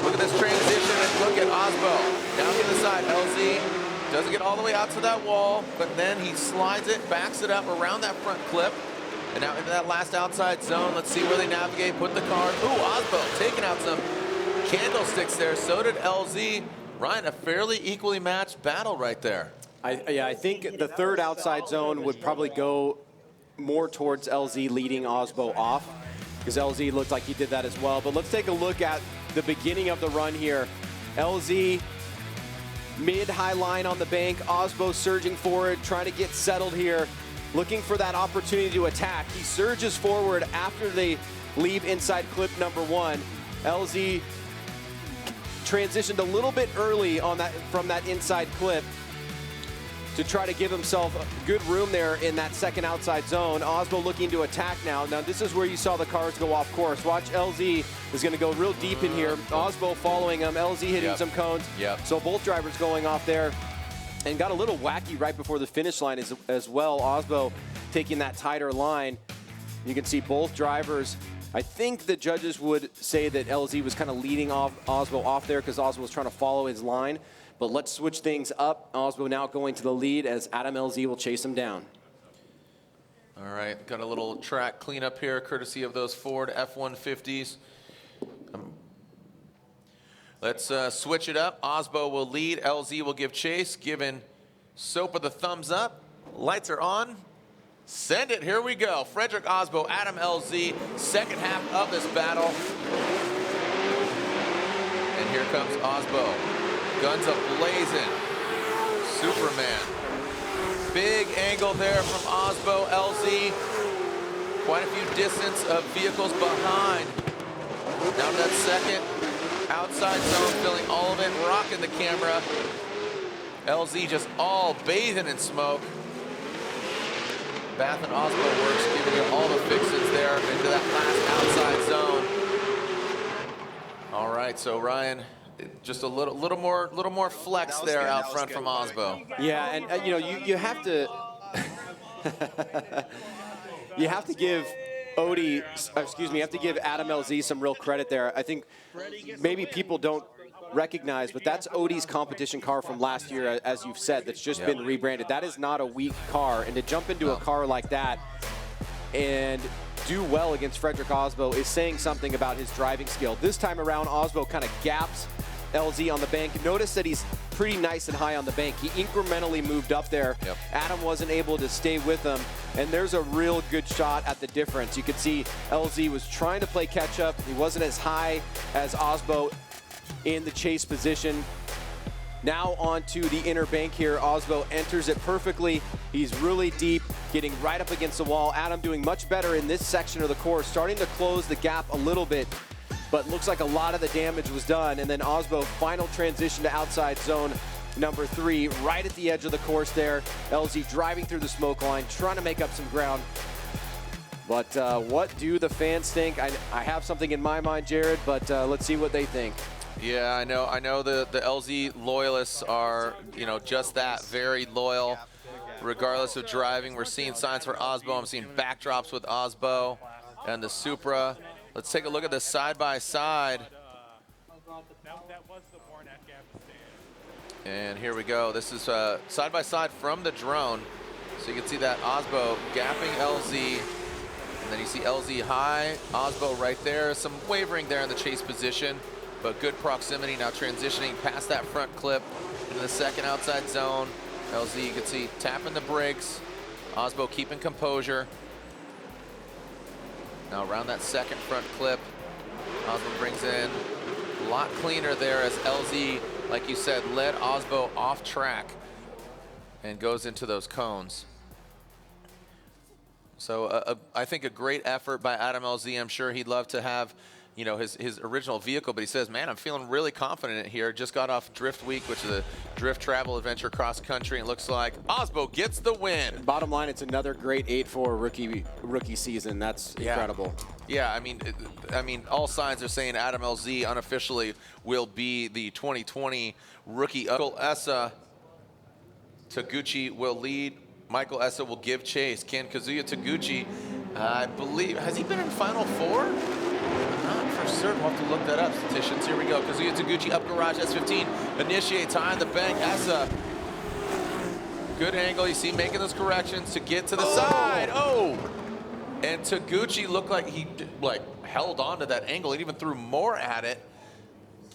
Look at this transition, and look at Aasbo down to the side. LZ doesn't get all the way out to that wall, but then he slides it, backs it up around that front clip. And now into that last outside zone. Let's see where they navigate, put the car. Ooh, Aasbo taking out some candlesticks there. So did LZ. Ryan, a fairly equally matched battle right there. I think the third outside zone would probably go more towards LZ leading Aasbo off, because LZ looked like he did that as well. But let's take a look at the beginning of the run here. LZ mid-high line on the bank. Aasbo surging forward, trying to get settled here, looking for that opportunity to attack. He surges forward after they leave inside clip number 1. LZ transitioned a little bit early on that from that inside clip to try to give himself good room there in that second outside zone. Aasbo looking to attack now. Now this is where you saw the cars go off course. Watch, LZ is going to go real deep in here. Aasbo following him. LZ hitting some cones. So both drivers going off there. And got a little wacky right before the finish line as well. Aasbo taking that tighter line. You can see both drivers. I think the judges would say that LZ was kind of leading off Aasbo off there because Aasbo was trying to follow his line. But let's switch things up. Aasbo now going to the lead as Adam LZ will chase him down. All right, got a little track cleanup here, courtesy of those Ford F-150s. Let's switch it up. Aasbo will lead. LZ will give chase, giving Sopa the thumbs up. Lights are on. Send it. Here we go. Frederick Aasbo, Adam LZ, second half of this battle. And here comes Aasbo. Guns a-blazing. Superman. Big angle there from Aasbo. LZ, quite a few distance of vehicles behind. Down to that second outside zone, filling all of it, rocking the camera. LZ just all bathing in smoke. Bath and Aasbo works, giving you all the fixes there into that last outside zone. All right, so Ryan, just a little more flex there out front from Aasbo. Yeah, and you know, you have to you have to give Odie, excuse me, you have to give Adam LZ some real credit there. I think maybe people don't recognize, but that's Odie's competition car from last year, as you've said, that's just been rebranded. That is not a weak car, and to jump into a car like that and do well against Frederick Aasbo is saying something about his driving skill. This time around, Aasbo kind of gaps LZ on the bank. Notice that he's pretty nice and high on the bank. He incrementally moved up there. Adam wasn't able to stay with him, and there's a real good shot at the difference. You could see LZ was trying to play catch up. He wasn't as high as Aasbo in the chase position. Now onto the inner bank here. Aasbo enters it perfectly. He's really deep, getting right up against the wall. Adam doing much better in this section of the course, starting to close the gap a little bit, but looks like a lot of the damage was done. And then Aasbo, final transition to outside zone number 3, right at the edge of the course there. LZ driving through the smoke line, trying to make up some ground. But what do the fans think? I have something in my mind, Jared, but let's see what they think. Yeah, I know the LZ loyalists are, you know, just that, very loyal, regardless of driving. We're seeing signs for Aasbo. I'm seeing backdrops with Aasbo and the Supra. Let's take a look at the side-by-side. And here we go. This is side-by-side from the drone. So you can see that Aasbo gapping LZ. And then you see LZ high, Aasbo right there. Some wavering there in the chase position, but good proximity. Now transitioning past that front clip into the second outside zone. LZ, you can see tapping the brakes. Aasbo keeping composure. Now around that second front clip, Aasbo brings in a lot cleaner there as LZ, like you said, led Aasbo off track and goes into those cones. So I think a great effort by Adam LZ. I'm sure he'd love to have you know, his original vehicle, but he says, man, I'm feeling really confident here. Just got off Drift Week, which is a drift travel adventure cross country, and it looks like Aasbo gets the win. Bottom line, it's another great 8-4 rookie season. That's incredible. Yeah, I mean, all signs are saying Adam LZ unofficially will be the 2020 rookie. Essa, Taguchi will lead. Michael Essa will give chase. Can Kazuya Taguchi, I believe, has he been in Final Four? I'm not for certain. We'll have to look that up. Statisticians, here we go. Kazuya Taguchi up garage, S15, initiates high on the bank. Essa, good angle. You see making those corrections to get to the side. Oh! And Taguchi looked like he held on to that angle and even threw more at it.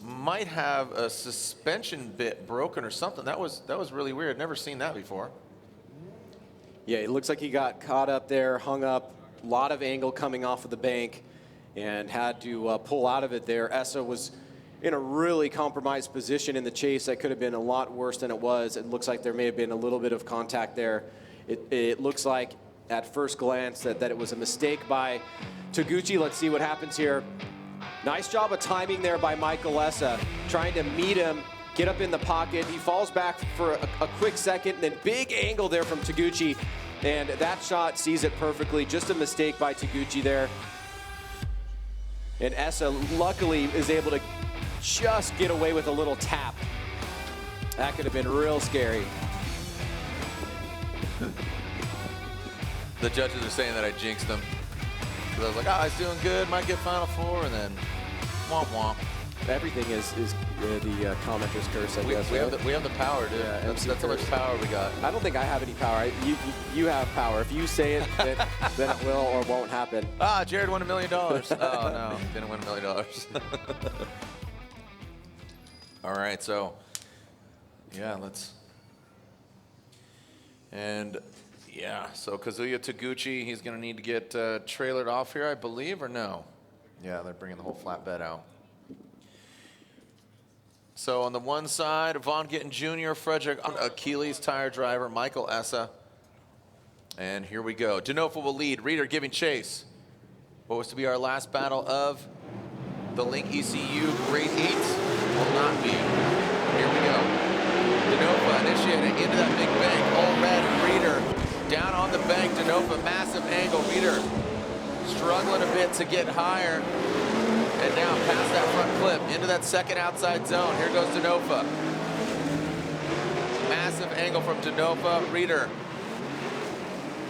Might have a suspension bit broken or something. That was really weird. Never seen that before. Yeah, it looks like he got caught up there, hung up, a lot of angle coming off of the bank, and had to pull out of it there. Essa was in a really compromised position in the chase that could have been a lot worse than it was. It looks like there may have been a little bit of contact there. It looks like at first glance that it was a mistake by Taguchi. Let's see what happens here. Nice job of timing there by Michael Essa, trying to meet him, get up in the pocket. He falls back for a quick second, then big angle there from Taguchi, and that shot sees it perfectly. Just a mistake by Taguchi there. And Essa luckily is able to just get away with a little tap. That could have been real scary. The judges are saying that I jinxed him. I was like, oh, he's doing good, might get Final Four, and then womp womp. Everything is the commenter's curse, I guess. We have the power, dude. Yeah, that's how much power we got. I don't think I have any power. You have power. If you say it, then it will or won't happen. Ah, Jared won $1 million. Oh, no, didn't win $1 million. All right, so, yeah, so Kazuya Taguchi, he's going to need to get trailered off here, I believe, or no? Yeah, they're bringing the whole flatbed out. So on the one side, Vaughn Gittin Jr., Frederick, Achilles tire driver, Michael Essa. And here we go. DeNofa will lead. Reader giving chase. What was to be our last battle of the Link ECU Grade 8 will not be. Here we go. DeNofa initiating into that big bank. All red. Reader down on the bank. DeNofa, massive angle. Reader struggling a bit to get higher. And now past that front clip, into that second outside zone. Here goes DeNofa. Massive angle from DeNofa. Reader.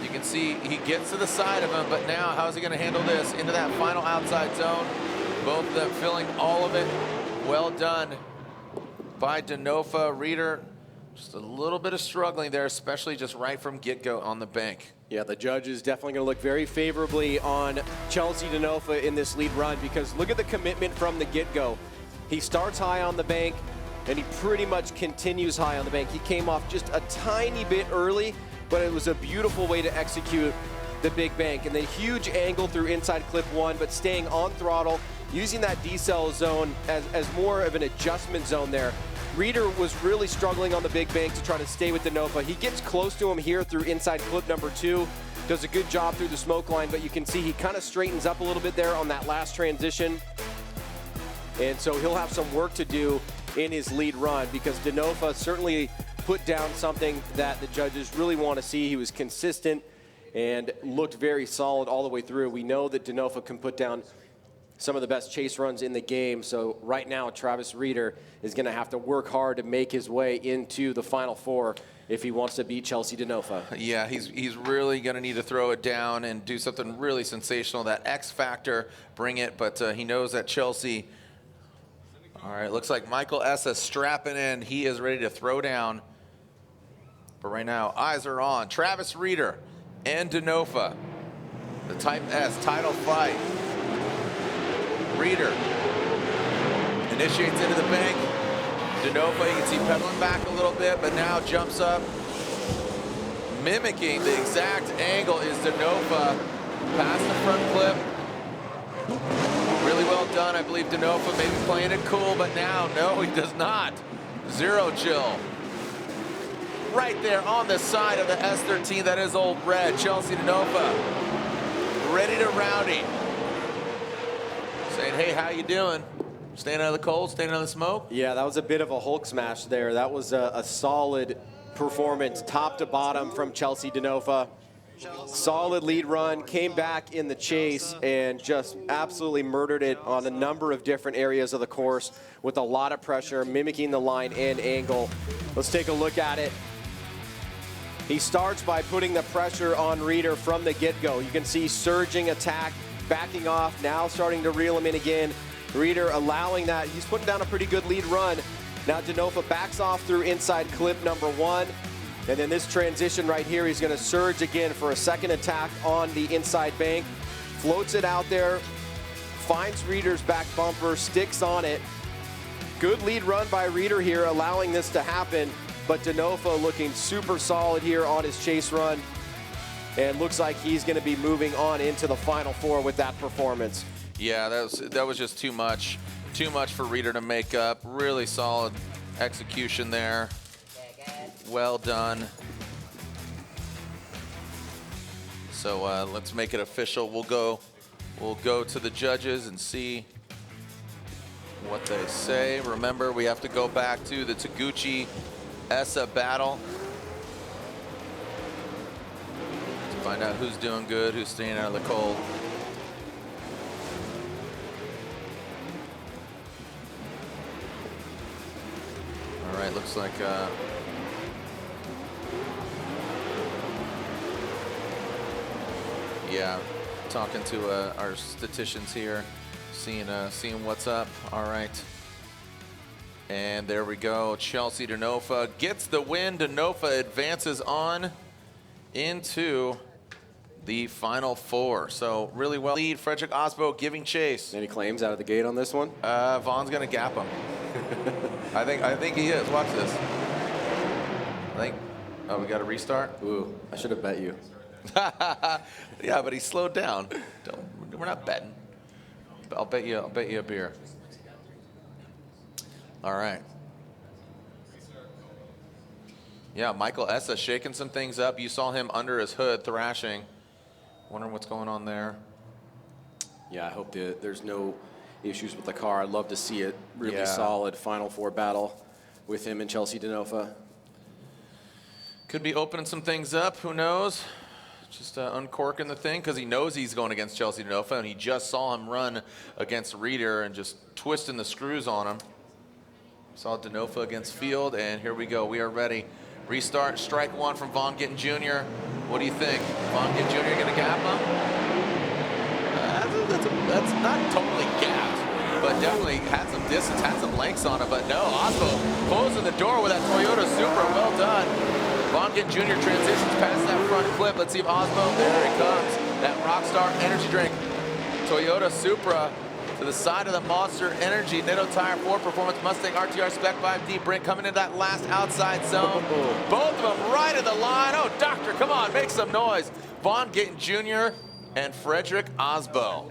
You can see he gets to the side of him, but now how is he going to handle this? Into that final outside zone. Both of them filling all of it. Well done by DeNofa. Reader, just a little bit of struggling there, especially just right from get-go on the bank. Yeah, the judge is definitely going to look very favorably on Chelsea DeNofa in this lead run, because look at the commitment from the get-go. He starts high on the bank, and he pretty much continues high on the bank. He came off just a tiny bit early, but it was a beautiful way to execute the big bank. And then huge angle through inside clip one, but staying on throttle, using that decel zone as more of an adjustment zone there. Reader was really struggling on the big bank to try to stay with DeNofa. He gets close to him here through inside clip number 2. Does a good job through the smoke line, but you can see he kind of straightens up a little bit there on that last transition. And so he'll have some work to do in his lead run, because DeNofa certainly put down something that the judges really want to see. He was consistent and looked very solid all the way through. We know that DeNofa can put down some of the best chase runs in the game. So right now, Travis Reader is going to have to work hard to make his way into the Final Four if he wants to beat Chelsea DeNofa. Yeah, he's really going to need to throw it down and do something really sensational. That X factor, bring it. But he knows that Chelsea. All right, looks like Michael Essa strapping in. He is ready to throw down. But right now, eyes are on Travis Reader and DeNofa. The Type S title fight. Reader initiates into the bank. DeNofa, you can see pedaling back a little bit, but now jumps up. Mimicking the exact angle is DeNofa. Past the front clip. Really well done. I believe DeNofa maybe playing it cool, but now, no, he does not. Zero chill. Right there on the side of the S13, that is old red. Chelsea DeNofa ready to rowdy. Saying, hey, how you doing? Staying out of the cold, staying out of the smoke? Yeah, that was a bit of a Hulk smash there. That was a solid performance, top to bottom from Chelsea DeNofa. Solid lead run, came back in the chase and just absolutely murdered it on a number of different areas of the course with a lot of pressure, mimicking the line and angle. Let's take a look at it. He starts by putting the pressure on Reeder from the get-go. You can see surging attack, backing off, now starting to reel him in again. Reeder allowing that. He's putting down a pretty good lead run. Now DeNofa backs off through inside clip number 1. And then this transition right here, he's going to surge again for a second attack on the inside bank. Floats it out there, finds Reeder's back bumper, sticks on it. Good lead run by Reeder here, allowing this to happen. But DeNofa looking super solid here on his chase run. And looks like he's going to be moving on into the Final Four with that performance. Yeah, that was just too much. Too much for Reeder to make up. Really solid execution there. Well done. So let's make it official. We'll go to the judges and see what they say. Remember, we have to go back to the Taguchi Essa battle to find out who's doing good, who's staying out of the cold. All right, looks like yeah, talking to our statisticians here, seeing what's up. All right, and there we go. Chelsea DeNofa gets the win. DeNofa advances on into the Final Four. So really well lead. Frederick Aasbo giving chase. Any claims out of the gate on this one? Vaughn's gonna gap him. I think he is. Watch this. Oh, we got to restart. Ooh, I should have bet you. Yeah, but he slowed down. We're not betting. I'll bet you a beer. All right. Yeah, Michael Essa shaking some things up. You saw him under his hood thrashing. Wondering what's going on there. Yeah, I hope there's no issues with the car. I'd love to see it. Really solid Final Four battle with him and Chelsea DeNofa. Could be opening some things up. Who knows? Just uncorking the thing because he knows he's going against Chelsea DeNofa, and he just saw him run against Reeder and just twisting the screws on him. Saw DeNofa against Field, and here we go. We are ready. Restart, strike one from Vaughn Gittin Jr. What do you think? Vaughn Gittin Jr. going to gap him? That's not totally gapped, but definitely had some distance, had some lengths on it. But no, Aasbo closing the door with that Toyota Supra. Well done. Vaughn Gittin Jr. transitions past that front clip. Let's see if Aasbo, there he comes. That Rockstar energy drink. Toyota Supra to the side of the Monster Energy. Nitto Tire 4 Performance Mustang RTR Spec 5D Brink coming into that last outside zone. Both of them right at the line. Oh, doctor, come on, make some noise. Vaughn Gittin Jr. and Frederick Aasbo.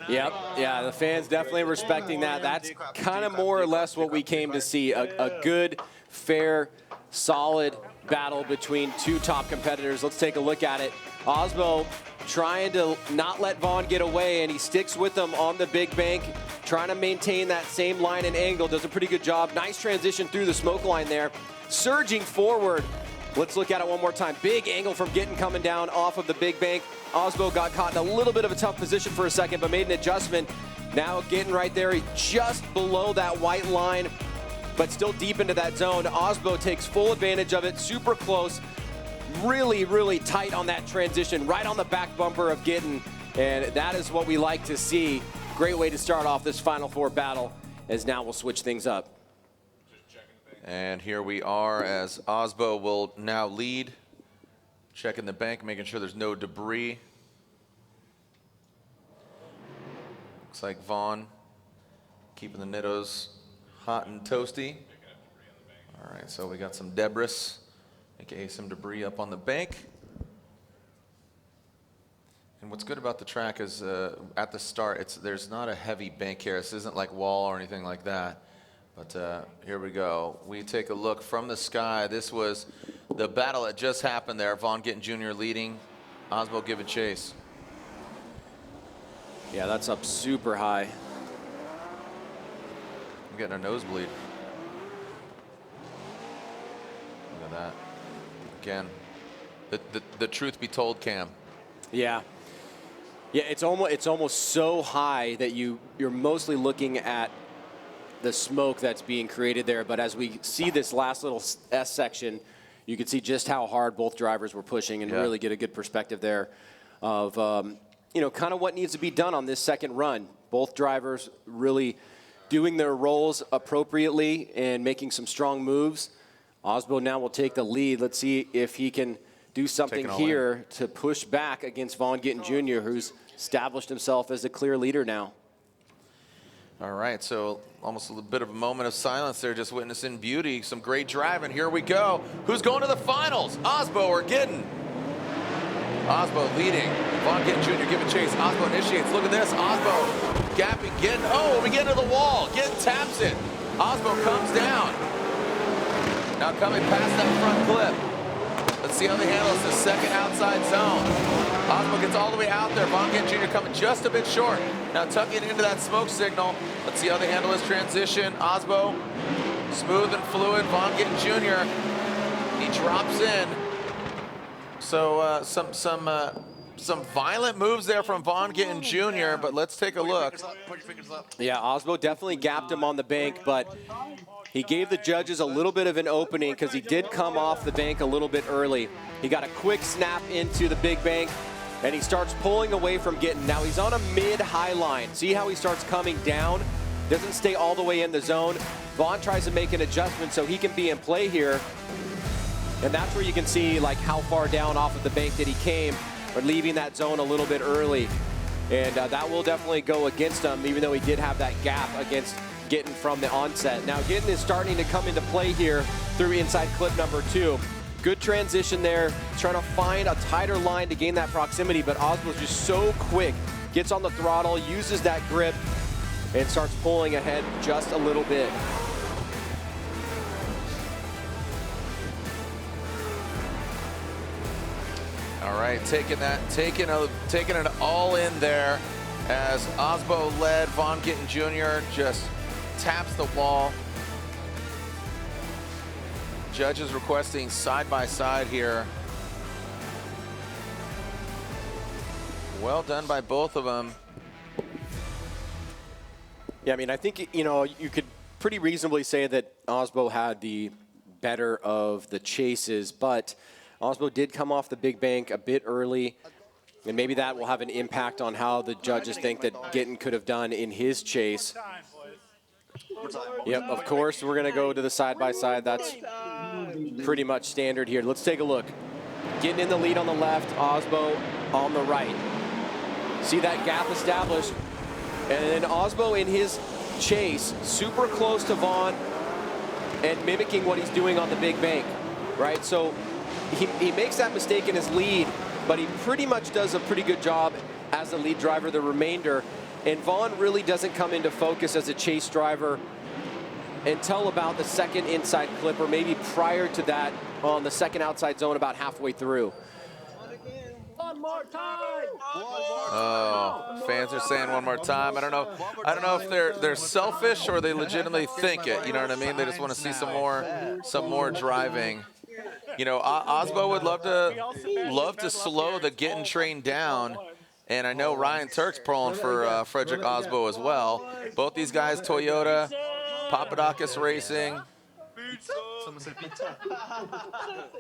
Yep, yeah, the fans definitely respecting that. That's kind of more or less what we came to see. A good, fair, solid battle between two top competitors. Let's take a look at it. Aasbo trying to not let Vaughn get away, and he sticks with him on the big bank, trying to maintain that same line and angle. Does a pretty good job. Nice transition through the smoke line there. Surging forward. Let's look at it one more time. Big angle from Gittin coming down off of the big bank. Aasbo got caught in a little bit of a tough position for a second, but made an adjustment. Now Gittin right there, just below that white line, but still deep into that zone. Aasbo takes full advantage of it, super close. Really, really tight on that transition, right on the back bumper of Gittin. And that is what we like to see. Great way to start off this Final Four battle, as now we'll switch things up. And here we are as Aasbo will now lead. Checking the bank, making sure there's no debris. Looks like Vaughn keeping the Nittos hot and toasty. All right, so we got some debris, aka some debris up on the bank. And what's good about the track is at the start, there's not a heavy bank here. This isn't like wall or anything like that. But here we go. We take a look from the sky. This was the battle that just happened there. Vaughn Gittin Jr. leading, Aasbo giving chase. Yeah, that's up super high. getting a nosebleed. Look at that. Again, the truth be told, Cam. Yeah. Yeah, it's almost so high that you're mostly looking at the smoke that's being created there. But as we see this last little S section, you can see just how hard both drivers were pushing and really get a good perspective there of, you know, kind of what needs to be done on this second run. Both drivers really doing their roles appropriately and making some strong moves. Aasbo now will take the lead. Let's see if he can do something here to push back against Vaughn Gittin Jr., who's established himself as the clear leader now. All right, so almost a little bit of a moment of silence there, just witnessing beauty. Some great driving. Here we go. Who's going to the finals? Aasbo or Gittin? Aasbo leading. Vaughn Gittin Jr. giving chase. Aasbo initiates. Look at this. Aasbo gapping Gittin. Oh, we get into the wall. Gittin taps it. Aasbo comes down. Now coming past that front clip. Let's see how they handle this second outside zone. Aasbo gets all the way out there. Vaughn Gittin Jr. coming just a bit short. Now tucking into that smoke signal. Let's see how they handle this transition. Aasbo, smooth and fluid. Vaughn Gittin Jr. He drops in. So some violent moves there from Vaughn Gittin Jr. But let's take a look. Yeah, Aasbo definitely gapped him on the bank, but he gave the judges a little bit of an opening because he did come off the bank a little bit early. He got a quick snap into the big bank, and he starts pulling away from Gittin. Now he's on a mid-high line. See how he starts coming down? Doesn't stay all the way in the zone. Vaughn tries to make an adjustment so he can be in play here. And that's where you can see like how far down off of the bank that he came, or leaving that zone a little bit early. And that will definitely go against him, even though he did have that gap against Gittin from the onset. Now Gittin is starting to come into play here through inside clip number 2. Good transition there, trying to find a tighter line to gain that proximity, but Aasbo's just so quick. Gets on the throttle, uses that grip, and starts pulling ahead just a little bit. All right, taking it all in there as Aasbo led. Vaughn Gittin Jr. just taps the wall. Judges requesting side-by-side here. Well done by both of them. Yeah, I mean, I think, you know, you could pretty reasonably say that Aasbo had the better of the chases, but Aasbo did come off the big bank a bit early, and maybe that will have an impact on how the judges think that Gittin could have done in his chase. Yep, of course, we're going to go to the side-by-side. That's pretty much standard here. Let's take a look. Gittin in the lead on the left, Aasbo on the right. See that gap established. And then Aasbo in his chase, super close to Vaughn and mimicking what he's doing on the big bank, right? So he makes that mistake in his lead, but he pretty much does a pretty good job as the lead driver the remainder. And Vaughn really doesn't come into focus as a chase driver until about the second inside clip, or maybe prior to that on the second outside zone about halfway through. One more time. Oh, fans are saying one more time. I don't know if they're selfish or they legitimately think it. You know what I mean? They just want to see some more driving. You know, Aasbo would love to slow the Gittin train down. And I know Ryan Tuerck's pulling for Frederick Aasbo as well. Both these guys, Toyota, Papadakis Racing. Someone said pizza.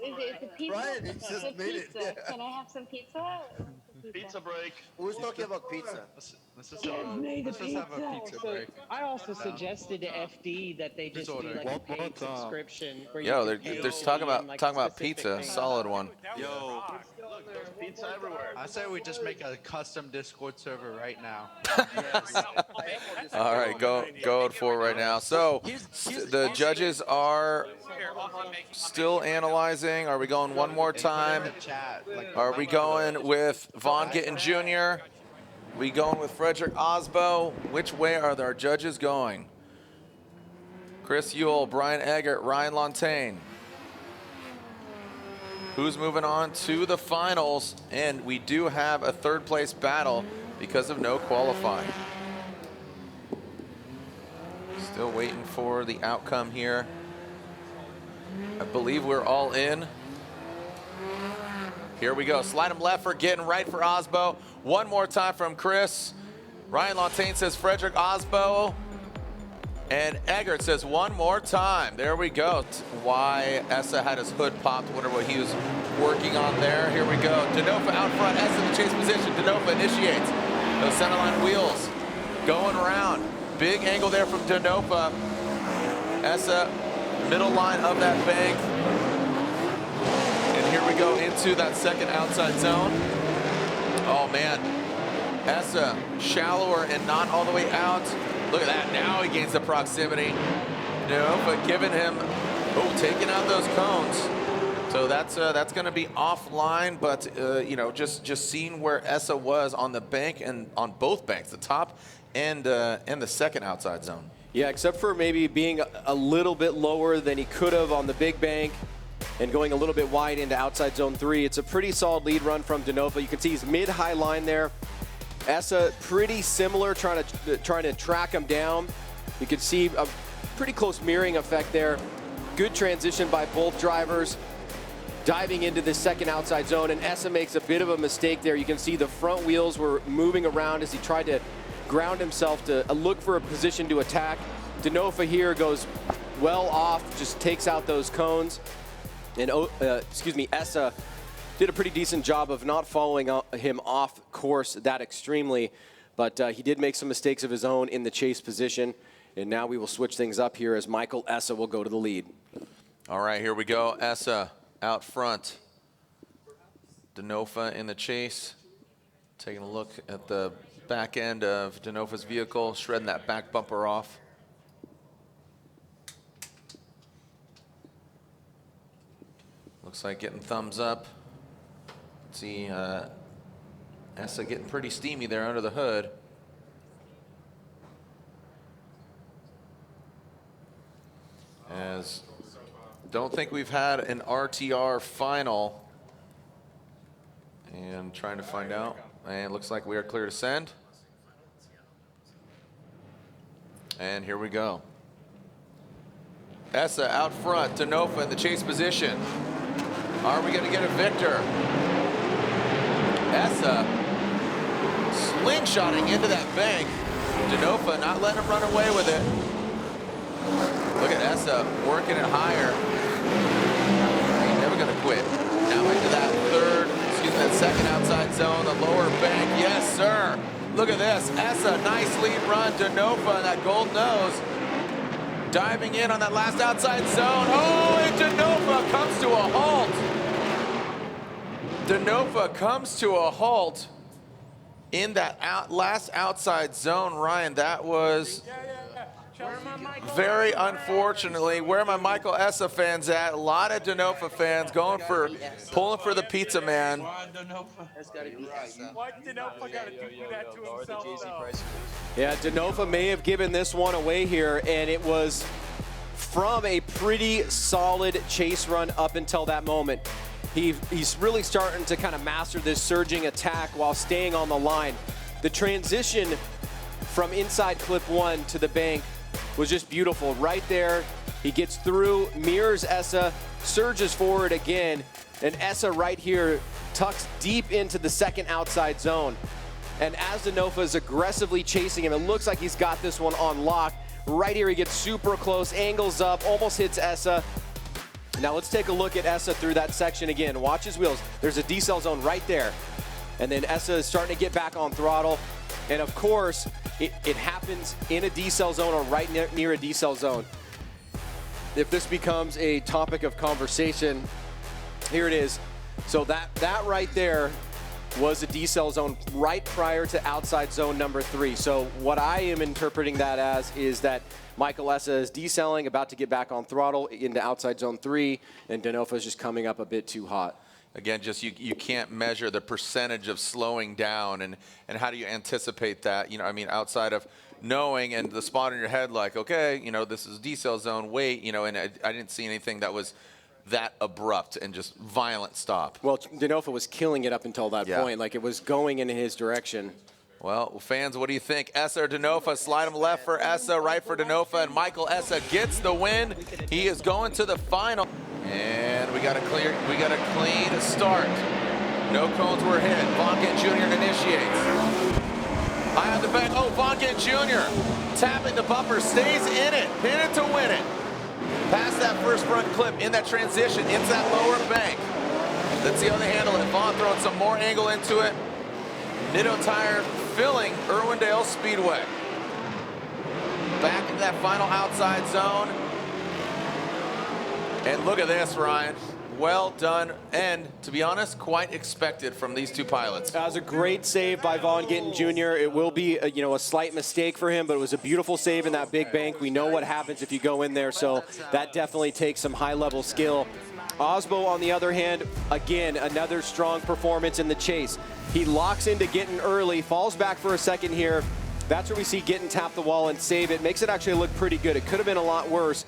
It's a pizza. Ryan, he just made it. Pizza. Can I have some pizza? Pizza break. Who's talking about pizza? Let's just have a pizza break. I also suggested to FD that they just do like a paid subscription. Yo, they're talking about pizza, solid one. Yo, look, there's pizza everywhere. I say we just make a custom Discord server right now. All right, go for it right now. So the judges are still analyzing. Are we going one more time? Are we going with Vaughn Gittin Jr.? We going with Frederick Aasbo? Which way are our judges going? Chris Ewell, Brian Eggert, Ryan Lontaine. Who's moving on to the finals? And we do have a third place battle because of no qualifying. Still waiting for the outcome here. I believe we're all in. Here we go. Slide him left for Gittin, right for Aasbo. One more time from Chris. Ryan Lontaine says Frederick, Aasbo. And Eggert says one more time. There we go. Why Essa had his hood popped. Wonder what he was working on there. Here we go. DeNofa out front. Essa in the chase position. DeNofa initiates. Those centerline wheels going around. Big angle there from DeNofa. Essa, middle line of that bank. And here we go into that second outside zone. Oh man, Essa shallower and not all the way out. Look at that, now he gains the proximity. DeNofa giving him, taking out those cones. So that's gonna be offline, but you know, just seeing where Essa was on the bank and on both banks, the top and the second outside zone. Yeah, except for maybe being a little bit lower than he could have on the big bank and going a little bit wide into outside zone 3. It's a pretty solid lead run from DeNofa. You can see he's mid-high line there. Essa pretty similar, trying to track him down. You can see a pretty close mirroring effect there. Good transition by both drivers, diving into the second outside zone, and Essa makes a bit of a mistake there. You can see the front wheels were moving around as he tried to ground himself to look for a position to attack. DeNofa here goes well off, just takes out those cones. And Essa did a pretty decent job of not following him off course that extremely, but he did make some mistakes of his own in the chase position. And now we will switch things up here as Michael Essa will go to the lead. All right, here we go. Essa out front. DeNofa in the chase. Taking a look at the back end of DeNofa's vehicle, shredding that back bumper off. Looks like getting thumbs up. See Essa getting pretty steamy there under the hood. As don't think we've had an RTR final. And trying to find out. And looks like we are clear to send. And here we go. Essa out front, DeNofa in the chase position. Are we going to get a victor? Essa slingshotting into that bank. DeNofa not letting him run away with it. Look at Essa working it higher. He's never going to quit. Now into that second outside zone, the lower bank. Yes, sir. Look at this. Essa, nice lead run. DeNofa and that gold nose. Diving in on that last outside zone. Oh, and DeNofa comes to a halt. DeNofa comes to a halt in that last outside zone. Ryan, that was very unfortunately. Where are my Michael Essa fans at? A lot of DeNofa fans pulling for the pizza man. Why DeNofa got to do that to himself, though? Yeah, DeNofa may have given this one away here, and it was from a pretty solid chase run up until that moment. He's really starting to kind of master this surging attack while staying on the line. The transition from inside clip 1 to the bank was just beautiful. Right there, he gets through, mirrors Essa, surges forward again, and Essa right here tucks deep into the second outside zone. And as DeNofa is aggressively chasing him, it looks like he's got this one on lock. Right here, he gets super close, angles up, almost hits Essa. Now let's take a look at Essa through that section again. Watch his wheels. There's a decel zone right there. And then Essa is starting to get back on throttle. And of course, it happens in a decel zone or right near a decel zone. If this becomes a topic of conversation, here it is. So that right there was a decel zone right prior to outside zone number 3. So what I am interpreting that as is that Michael Essa is decelling, about to get back on throttle into outside zone 3, and DeNofa is just coming up a bit too hot. Again, just you can't measure the percentage of slowing down, and how do you anticipate that? You know, I mean, outside of knowing and the spot in your head, like, okay, you know, this is decel zone, wait, you know, and I didn't see anything that was that abrupt and just violent stop. Well, DeNofa was killing it up until that point, like it was going in his direction. Well, fans, what do you think? Essa or DeNofa? Slide him left for Essa, right for DeNofa, and Michael Essa gets the win. He is going to the final. And we got a clean start. No cones were hit. Vaughn Gittin Jr. initiates. High on the back. Oh, Vaughn Gittin Jr. tapping the bumper, stays in it, pin it to win it. Past that first front clip in that transition into that lower bank. Let's see how they handle it. Vaughn throwing some more angle into it. Nitto tire filling Irwindale Speedway. Back into that final outside zone. And look at this, Ryan. Well done, and to be honest, quite expected from these two pilots. That was a great save by Vaughn Gittin Jr. It will be a slight mistake for him, but it was a beautiful save in that big bank. We know what happens if you go in there, so that definitely takes some high-level skill. Aasbo, on the other hand, again, another strong performance in the chase. He locks into Gittin early, falls back for a second here. That's where we see Gittin tap the wall and save it. Makes it actually look pretty good. It could have been a lot worse.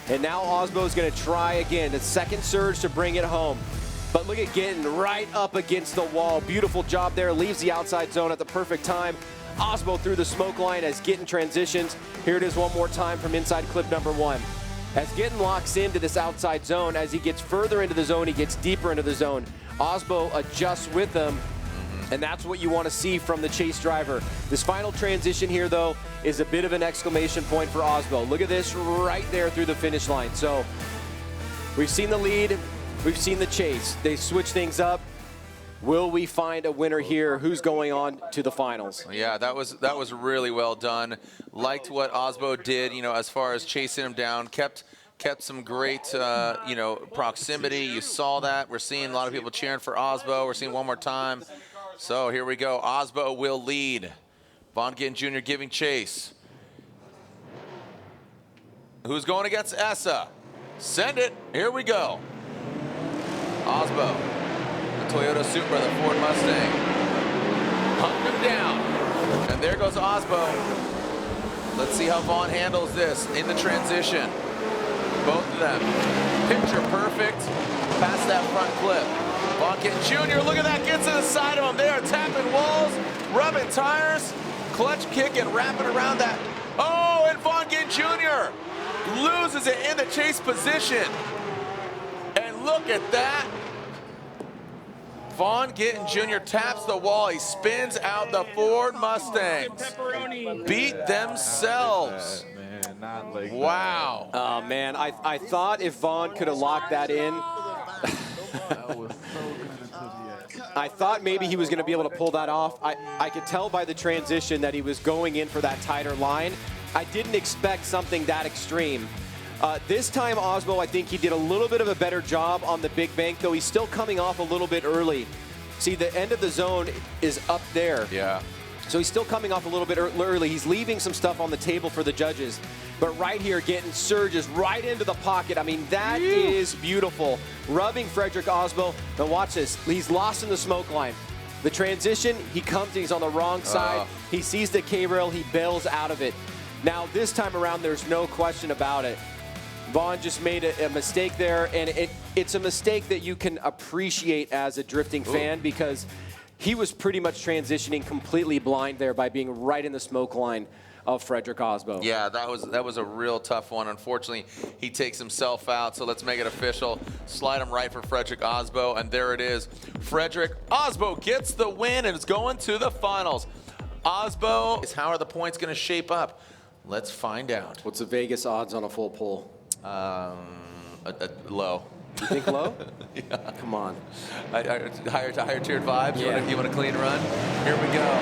And now Aasbo is going to try again, the second surge to bring it home. But look at Gittin right up against the wall. Beautiful job there, leaves the outside zone at the perfect time. Aasbo through the smoke line as Gittin transitions. Here it is one more time from inside clip number 1. As Gittin locks into this outside zone, as he gets further into the zone, he gets deeper into the zone. Aasbo adjusts with them. And that's what you want to see from the chase driver. This final transition here, though, is a bit of an exclamation point for Aasbo. Look at this right there through the finish line. So we've seen the lead, we've seen the chase. They switch things up. Will we find a winner here? Who's going on to the finals? Yeah, that was really well done. Liked what Aasbo did, as far as chasing him down. Kept some great, proximity. You saw that. We're seeing a lot of people cheering for Aasbo. We're seeing one more time. So here we go. Aasbo will lead. Vaughn Gittin Jr. giving chase. Who's going against Essa? Send it. Here we go. Aasbo, the Toyota Supra, the Ford Mustang. Hunting him down. And there goes Aasbo. Let's see how Vaughn handles this in the transition. Both of them. Picture perfect. Past that front clip. Vaughn Gittin Jr., look at that, gets to the side of him. They are tapping walls, rubbing tires, clutch kick and wrapping around that. Oh, and Vaughn Gittin Jr. loses it in the chase position. And look at that. Vaughn Gittin Jr. taps the wall. He spins out the Ford Mustangs. Beat themselves. Wow. Oh, man, I thought if Vaughn could have locked that in, I thought maybe he was going to be able to pull that off. I could tell by the transition that he was going in for that tighter line. I didn't expect something that extreme. This time, Aasbo, I think he did a little bit of a better job on the big bank, though he's still coming off a little bit early. See, the end of the zone is up there. Yeah. So he's still coming off a little bit early. He's leaving some stuff on the table for the judges. But right here, Gittin surges right into the pocket. I mean, that is beautiful. Rubbing Frederick Aasbo. Now watch this. He's lost in the smoke line. The transition, he comes and he's on the wrong side. He sees the K-rail. He bails out of it. Now, this time around, there's no question about it. Vaughn just made a mistake there, and it's a mistake that you can appreciate as a drifting fan because he was pretty much transitioning completely blind there by being right in the smoke line of Frederick Aasbo. Yeah, that was a real tough one. Unfortunately, he takes himself out, so let's make it official. Slide him right for Frederick Aasbo, and there it is. Frederick Aasbo gets the win and is going to the finals. Aasbo, how are the points going to shape up? Let's find out. What's the Vegas odds on a full pull? Low. You think low? Yeah. Come on. Higher tiered vibes? Yeah. You want a clean run? Here we go.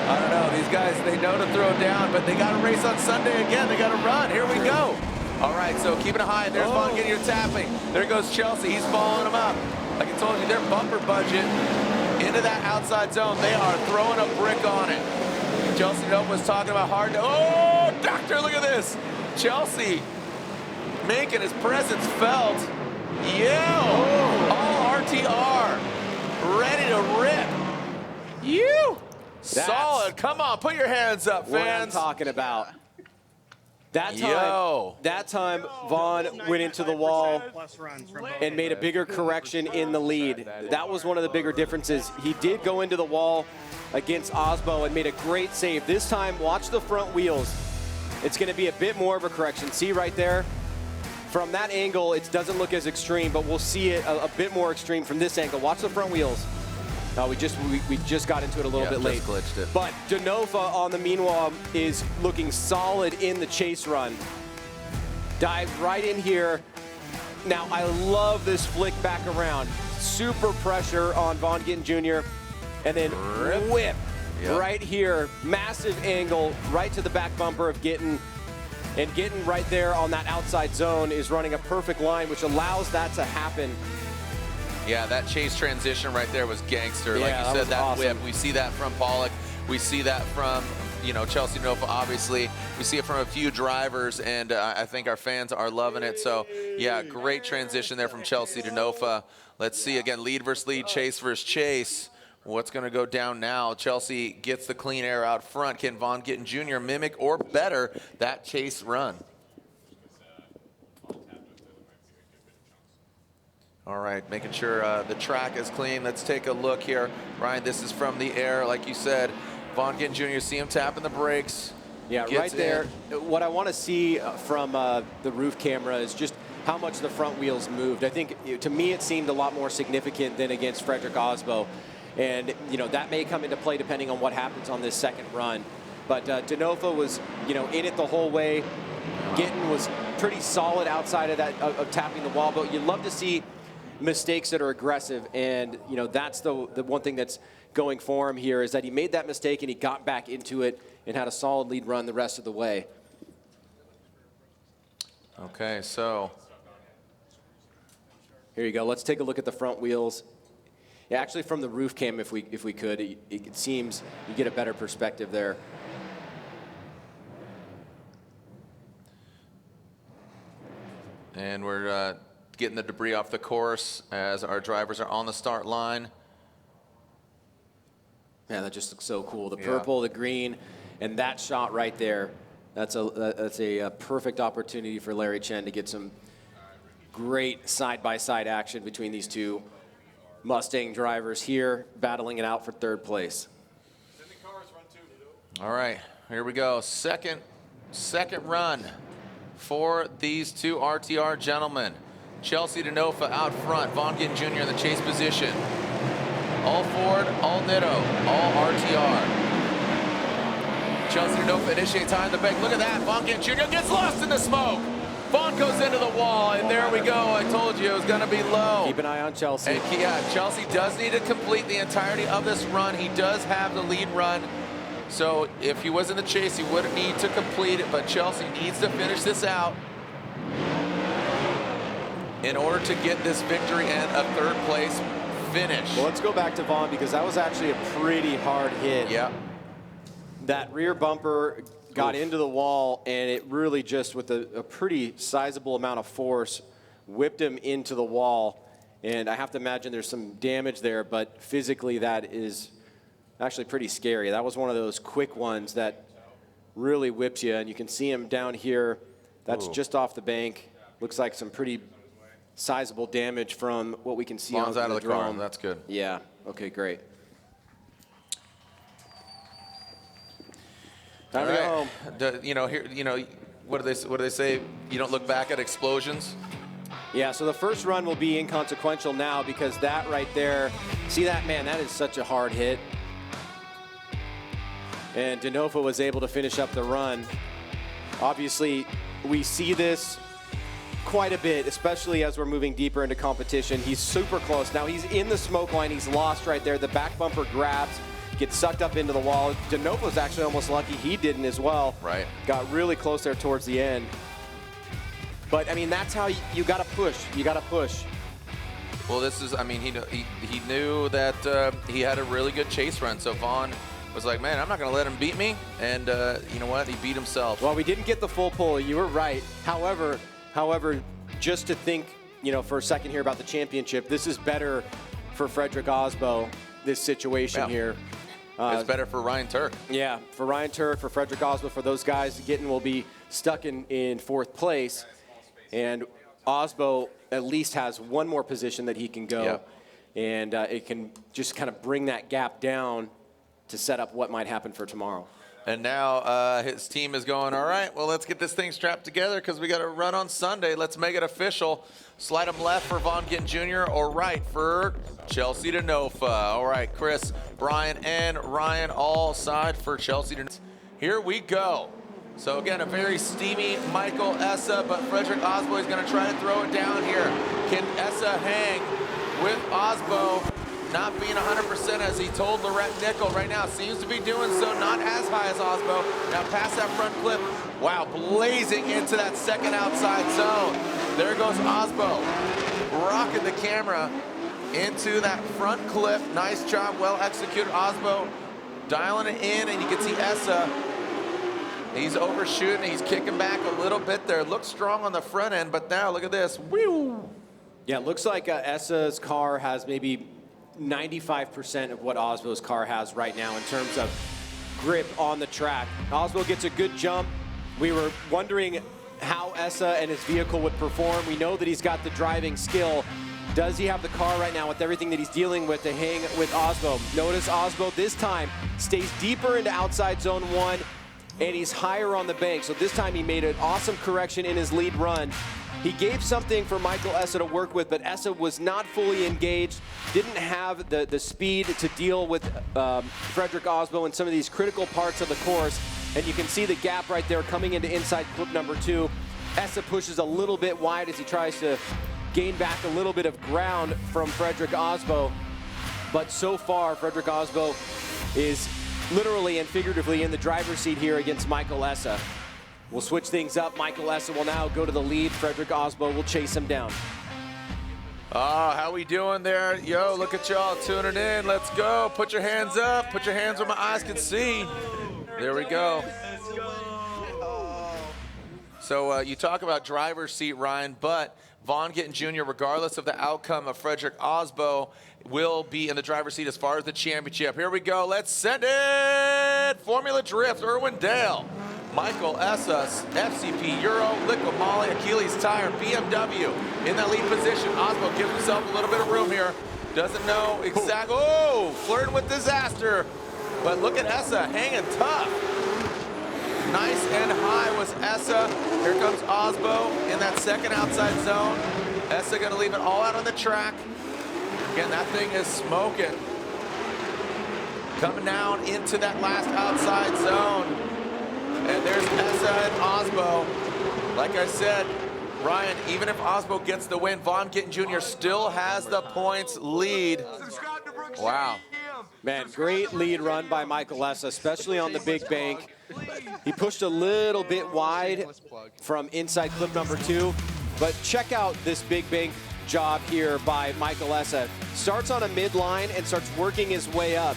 I don't know. These guys, they know to throw down, but they got to race on Sunday again. They got to run. Here we go. All right, so keeping it high. There's Vaughn getting your tapping. There goes Chelsea. He's following him up. Like I told you, their bumper budget into that outside zone. They are throwing a brick on it. Chelsea was talking about hard to. Oh, doctor, look at this. Chelsea making his presence felt. Yeah, all RTR, ready to rip. Solid. Come on, put your hands up, fans. What I'm talking about. That time, Vaughn went into the wall and made a bigger correction in the lead. That was one of the bigger differences. He did go into the wall against Aasbo and made a great save. This time, watch the front wheels. It's going to be a bit more of a correction. See right there? From that angle, it doesn't look as extreme, but we'll see it a bit more extreme from this angle. Watch the front wheels. We just got into it a little bit late. Glitched it. But DeNofa, on the meanwhile, is looking solid in the chase run. Dives right in here. Now, I love this flick back around. Super pressure on Vaughn Gittin Jr. And then whip right here. Massive angle right to the back bumper of Gittin. And Gittin right there on that outside zone is running a perfect line, which allows that to happen. Yeah, that chase transition right there was gangster. Yeah, like you said, that awesome. whip. We see that from Pollock. We see that from, you know, Chelsea DeNofa, obviously. We see it from a few drivers, and I think our fans are loving it. So, yeah, great transition there from Chelsea DeNofa. Let's see, again, lead versus lead, chase versus chase. What's going to go down now? Chelsea gets the clean air out front. Can Vaughn Gittin Jr. mimic or better that chase run? All right, making sure the track is clean. Let's take a look here. Ryan, this is from the air. Like you said, Vaughn Gittin Jr., see him tapping the brakes. Yeah, right there. What I want to see from the roof camera is just how much the front wheels moved. I think, to me, it seemed a lot more significant than against Frederick Aasbo. And, you know, that may come into play depending on what happens on this second run. But DeNofa was, you know, in it the whole way. Gittin was pretty solid outside of that, of tapping the wall. But you'd love to see mistakes that are aggressive, and you know that's the one thing that's going for him here is that he made that mistake and he got back into it and had a solid lead run the rest of the way. Okay, so here you go. Let's take a look at the front wheels. Yeah, actually, from the roof cam, if we could, it seems you get a better perspective there. And we're getting the debris off the course as our drivers are on the start line. Yeah, that just looks so cool. The purple, the green, and that shot right there. That's a perfect opportunity for Larry Chen to get some great side-by-side action between these two Mustang drivers here, battling it out for third place. All right, here we go. Second run for these two RTR gentlemen. Chelsea DeNofa out front, Vaughn Gittin Jr. in the chase position. All Ford, all Nitto, all RTR. Chelsea DeNofa initiates high in the bank. Look at that, Vaughn Gittin Jr. gets lost in the smoke. Vaughn goes into the wall, and there we go. I told you it was going to be low. Keep an eye on Chelsea. And yeah, Chelsea does need to complete the entirety of this run. He does have the lead run. So if he was in the chase, he wouldn't need to complete it, but Chelsea needs to finish this out in order to get this victory and a third place finish. Well, let's go back to Vaughn because that was actually a pretty hard hit. Yeah. That rear bumper got into the wall, and it really just, with a pretty sizable amount of force, whipped him into the wall. And I have to imagine there's some damage there, but physically that is actually pretty scary. That was one of those quick ones that really whips you, and you can see him down here. That's just off the bank. Looks like some pretty sizable damage from what we can see on the out of the drone. car. That's good. Yeah. Okay, great. Time to go home. You know, here, you know, what do they say? You don't look back at explosions. Yeah, so the first run will be inconsequential now because that right there, see that, man, that is such a hard hit. And DeNofa was able to finish up the run. Obviously, we see this quite a bit, especially as we're moving deeper into competition. He's super close. Now he's in the smoke line. He's lost right there. The back bumper grabs, gets sucked up into the wall. DeNofa's actually almost lucky he didn't as well. Right. Got really close there towards the end. But, I mean, that's how you got to push. You got to push. Well, this is, I mean, he knew that he had a really good chase run. So Vaughn was like, man, I'm not going to let him beat me. And you know what? He beat himself. Well, we didn't get the full pull. You were right. However, just to think, you know, for a second here about the championship, this is better for Frederick Aasbo, this situation here. It's better for Ryan Tuerck. Yeah, for Ryan Tuerck, for Frederick Aasbo, for those guys. Gittin will be stuck in fourth place. And Aasbo at least has one more position that he can go. Yep. And it can just kind of bring that gap down to set up what might happen for tomorrow. And now his team is going, all right, well, let's get this thing strapped together because we got to run on Sunday. Let's make it official. Slide him left for Vaughn Gittin Jr. or right for Chelsea DeNofa. All right, Chris, Brian, and Ryan all side for Chelsea DeNofa. Here we go. So again, a very steamy Michael Essa, but Frederick Aasbo is going to try to throw it down here. Can Essa hang with Aasbo? Not being 100% as he told Lorette Nickel right now. Seems to be doing so, not as high as Aasbo. Now past that front clip. Wow, blazing into that second outside zone. There goes Aasbo, rocking the camera into that front clip. Nice job, well executed. Aasbo dialing it in, and you can see Essa. He's overshooting, he's kicking back a little bit there. Looks strong on the front end, but now look at this. Woo! Yeah, it looks like Essa's car has maybe 95% of what Aasbo's car has right now in terms of grip on the track. Aasbo gets a good jump. We were wondering how Essa and his vehicle would perform. We know that he's got the driving skill. Does he have the car right now with everything that he's dealing with to hang with Aasbo? Notice Aasbo this time stays deeper into outside zone 1, and he's higher on the bank. So this time he made an awesome correction in his lead run. He gave something for Michael Essa to work with, but Essa was not fully engaged, didn't have the speed to deal with Frederick Aasbo in some of these critical parts of the course. And you can see the gap right there coming into inside clip number 2. Essa pushes a little bit wide as he tries to gain back a little bit of ground from Frederick Aasbo. But so far, Frederick Aasbo is literally and figuratively in the driver's seat here against Michael Essa. We'll switch things up. Michael Essa will now go to the lead. Frederick Aasbo will chase him down. How we doing there? Yo, look at y'all tuning in. Let's go. Put your hands up. Put your hands where my eyes can see. There we go. So you talk about driver's seat, Ryan, but Vaughn Gittin Jr., regardless of the outcome of Frederick Aasbo, will be in the driver's seat as far as the championship. Here we go. Let's send it. Formula Drift, Irwindale. Michael Essa, FCP Euro, Liquid Moly, Achilles Tire, BMW in that lead position. Aasbo gives himself a little bit of room here. Doesn't know exactly. Oh, flirting with disaster. But look at Essa hanging tough. Nice and high was Essa. Here comes Aasbo in that second outside zone. Essa going to leave it all out on the track. Again, that thing is smoking. Coming down into that last outside zone. And there's Essa and Aasbo. Like I said, Ryan, even if Aasbo gets the win, Vaughn Gittin Jr. still has the points lead. Wow. Man, great lead run by Michael Essa, especially on the big bank. He pushed a little bit wide from inside clip number 2. But check out this big bank job here by Michael Essa. Starts on a midline and starts working his way up.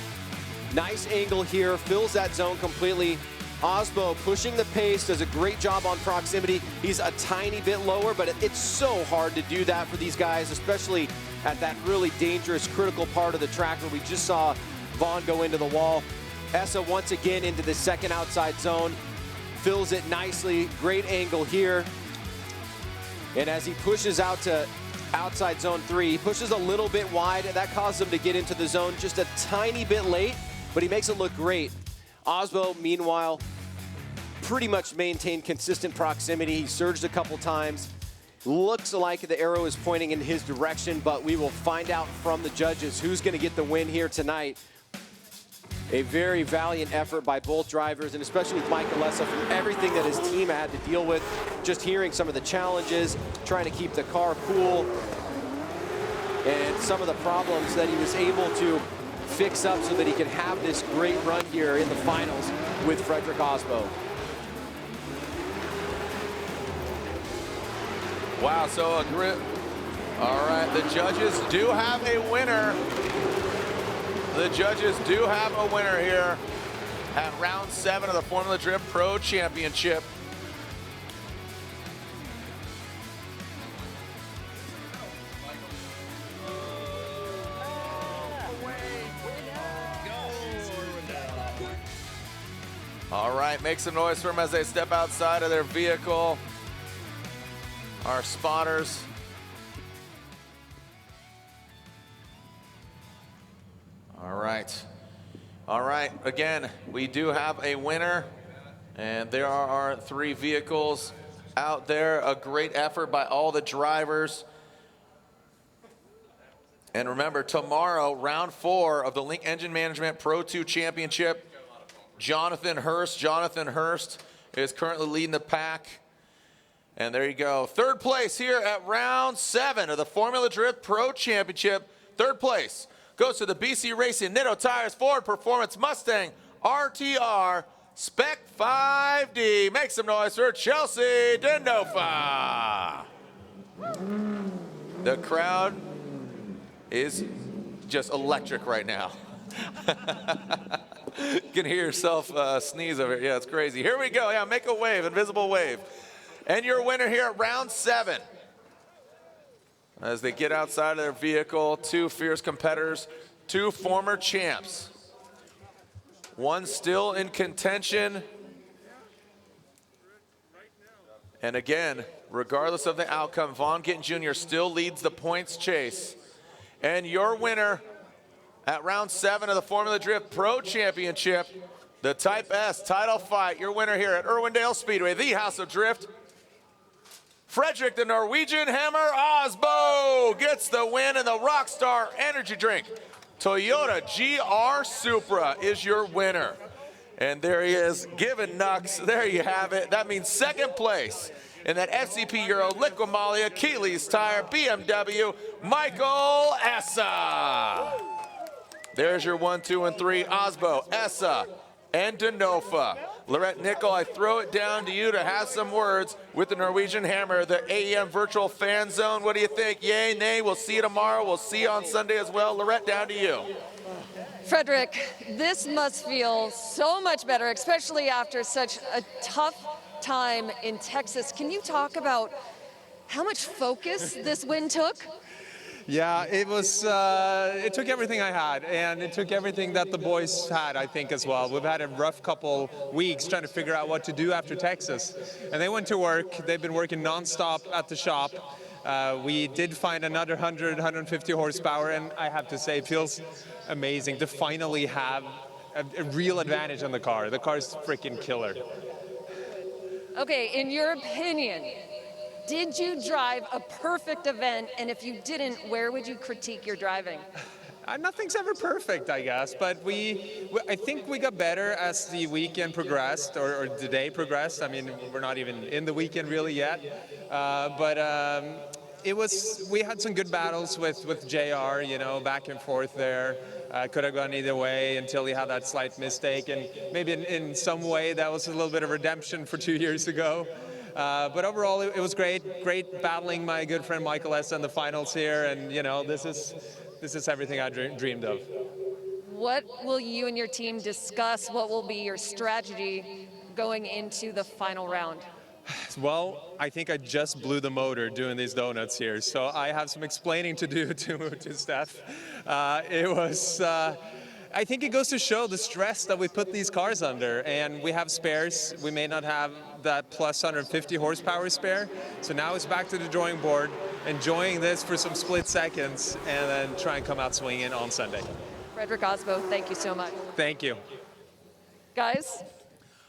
Nice angle here, fills that zone completely. Aasbo pushing the pace, does a great job on proximity. He's a tiny bit lower, but it's so hard to do that for these guys, especially at that really dangerous, critical part of the track where we just saw Vaughn go into the wall. Essa once again into the second outside zone, fills it nicely, great angle here. And as he pushes out to outside zone 3, he pushes a little bit wide, and that causes him to get into the zone just a tiny bit late, but he makes it look great. Aasbo, meanwhile, pretty much maintained consistent proximity. He surged a couple times. Looks like the arrow is pointing in his direction, but we will find out from the judges who's going to get the win here tonight. A very valiant effort by both drivers, and especially with Michael Essa from everything that his team had to deal with. Just hearing some of the challenges, trying to keep the car cool, and some of the problems that he was able to fix up so that he can have this great run here in the finals with Frederick Aasbo. Wow, so a grip. All right, the judges do have a winner. The judges do have a winner here at round 7 of the Formula Drift Pro Championship. All right, make some noise for them as they step outside of their vehicle. Our spotters. All right. All right, again, we do have a winner, and there are our 3 vehicles out there. A great effort by all the drivers. And remember, tomorrow, round 4 of the Link Engine Management Pro 2 Championship, Jonathan Hurst. Jonathan Hurst is currently leading the pack. And there you go. 3rd place here at round 7 of the Formula Drift Pro Championship. 3rd place goes to the BC Racing Nitto Tires Ford Performance Mustang RTR Spec 5D. Make some noise for Chelsea DeNofa. The crowd is just electric right now. You can hear yourself sneeze over here. Yeah, it's crazy. Here we go. Yeah, make a wave, invisible wave. And your winner here at round 7. As they get outside of their vehicle, 2 fierce competitors, 2 former champs. One still in contention. And again, regardless of the outcome, Vaughn Gittin Jr. still leads the points chase. And your winner at round 7 of the Formula Drift Pro Championship, the Type S title fight. Your winner here at Irwindale Speedway, the House of Drift, Frederick, the Norwegian Hammer Aasbo, gets the win in the Rockstar Energy Drink. Toyota GR Supra is your winner. And there he is, giving Nux. There you have it. That means 2nd place in that FCP Euro Liquimalia Keeley's Tire BMW, Michael Essa. There's your 1, 2, and 3, Aasbo, Essa, and DeNofa. Lorette Nickel, I throw it down to you to have some words with the Norwegian Hammer, the AEM Virtual Fan Zone. What do you think? Yay, nay? We'll see you tomorrow. We'll see you on Sunday as well. Lorette, down to you. Frederick, this must feel so much better, especially after such a tough time in Texas. Can you talk about how much focus this win took? Yeah, it was. It took everything I had, and it took everything that the boys had, I think, as well. We've had a rough couple weeks trying to figure out what to do after Texas, and they went to work. They've been working nonstop at the shop. We did find another 100, 150 horsepower, and I have to say, it feels amazing to finally have a real advantage on the car. The car's freaking killer. Okay, in your opinion, did you drive a perfect event? And if you didn't, where would you critique your driving? Nothing's ever perfect, I guess, but I think we got better as the weekend progressed, or the day progressed. I mean, we're not even in the weekend really yet, we had some good battles with JR, you know, back and forth there. Could have gone either way until he had that slight mistake, and maybe in some way that was a little bit of redemption for 2 years ago. But overall, it was great battling my good friend Michael Essa in the finals here, and you know, this is everything I dreamed of. What will you and your team discuss? What will be your strategy going into the final round? Well, I think I just blew the motor doing these donuts here, so I have some explaining to do to Steph. I think it goes to show the stress that we put these cars under, and we have spares. We may not have that plus 150 horsepower spare, so now it's back to the drawing board, enjoying this for some split seconds, and then try and come out swinging on Sunday. Frederick Aasbo, thank you so much. Thank you. Guys?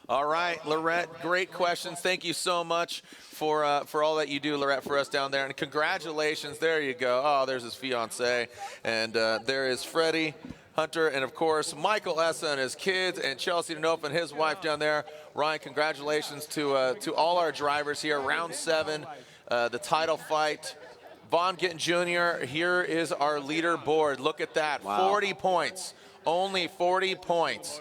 All right, Lorette, great questions. Thank you so much for all that you do, Lorette, for us down there. And congratulations. There you go. Oh, there's his fiance. And there is Freddie Hunter, and of course, Michael Essa and his kids, and Chelsea DeNofa and his wife down there. Ryan, congratulations to all our drivers here. Round 7, the title fight. Vaughn Gittin Jr., here is our leaderboard. Look at that, wow. 40 points, only 40 points.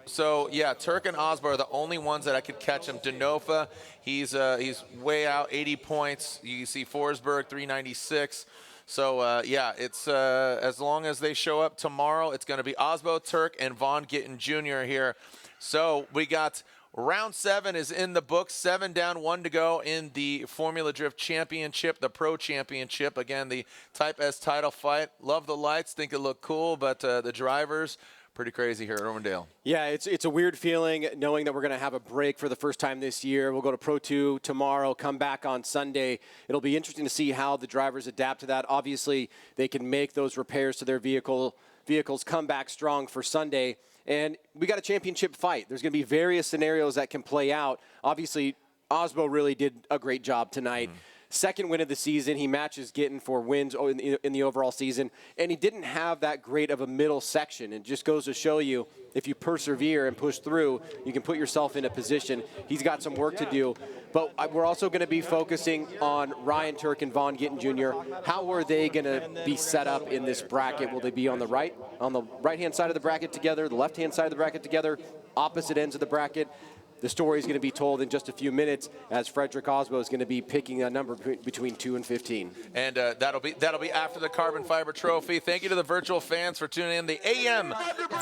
So, yeah, Tuerck and Aasbo are the only ones that I could catch him. DeNofa, he's way out, 80 points. You see Forsberg, 396. So, yeah, it's as long as they show up tomorrow, it's going to be Aasbo, Tuerck, and Vaughn Gittin Jr. here. So we got round 7 is in the books, 7 down, 1 to go in the Formula Drift Championship, the Pro Championship. Again, the Type S title fight. Love the lights, think it looked cool, but the drivers, pretty crazy here at Irwindale. Yeah, it's a weird feeling knowing that we're going to have a break for the first time this year. We'll go to Pro 2 tomorrow, come back on Sunday. It'll be interesting to see how the drivers adapt to that. Obviously, they can make those repairs to their vehicle vehicles come back strong for Sunday. And we got a championship fight. There's going to be various scenarios that can play out. Obviously, Aasbo really did a great job tonight. Second win of the season. He matches Gittin for wins in the overall season. And he didn't have that great of a middle section. It just goes to show you, if you persevere and push through, you can put yourself in a position. He's got some work to do. But we're also going to be focusing on Ryan Tuerck and Vaughn Gittin Jr. How are they going to be set up in this bracket? Will they be on the right-hand side of the bracket together, the left-hand side of the bracket together, opposite ends of the bracket? The story is going to be told in just a few minutes, as Frederick Aasbo is going to be picking a number between 2 and 15. And that'll be after the Carbon Fiber Trophy. Thank you to the virtual fans for tuning in. The AM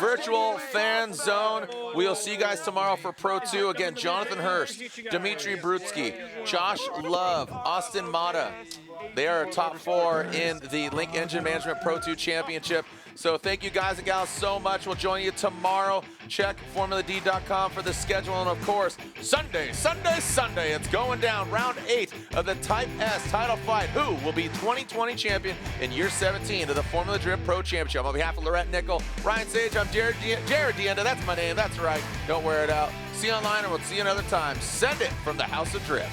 Virtual Fan Zone. We'll see you guys tomorrow for Pro 2. Again, Jonathan Hurst, Dmitry Brutsky, Josh Love, Austin Mata. They are top 4 in the Link Engine Management Pro 2 Championship. So thank you guys and gals so much. We'll join you tomorrow. Check FormulaD.com for the schedule. And of course, Sunday, it's going down. Round 8 of the Type S title fight. Who will be 2020 champion in year 17 of the Formula Drift Pro Championship? On behalf of Lorette Nickel, Ryan Sage, I'm Jared Dienda. That's my name. That's right. Don't wear it out. See you online, and we'll see you another time. Send it from the House of Drift.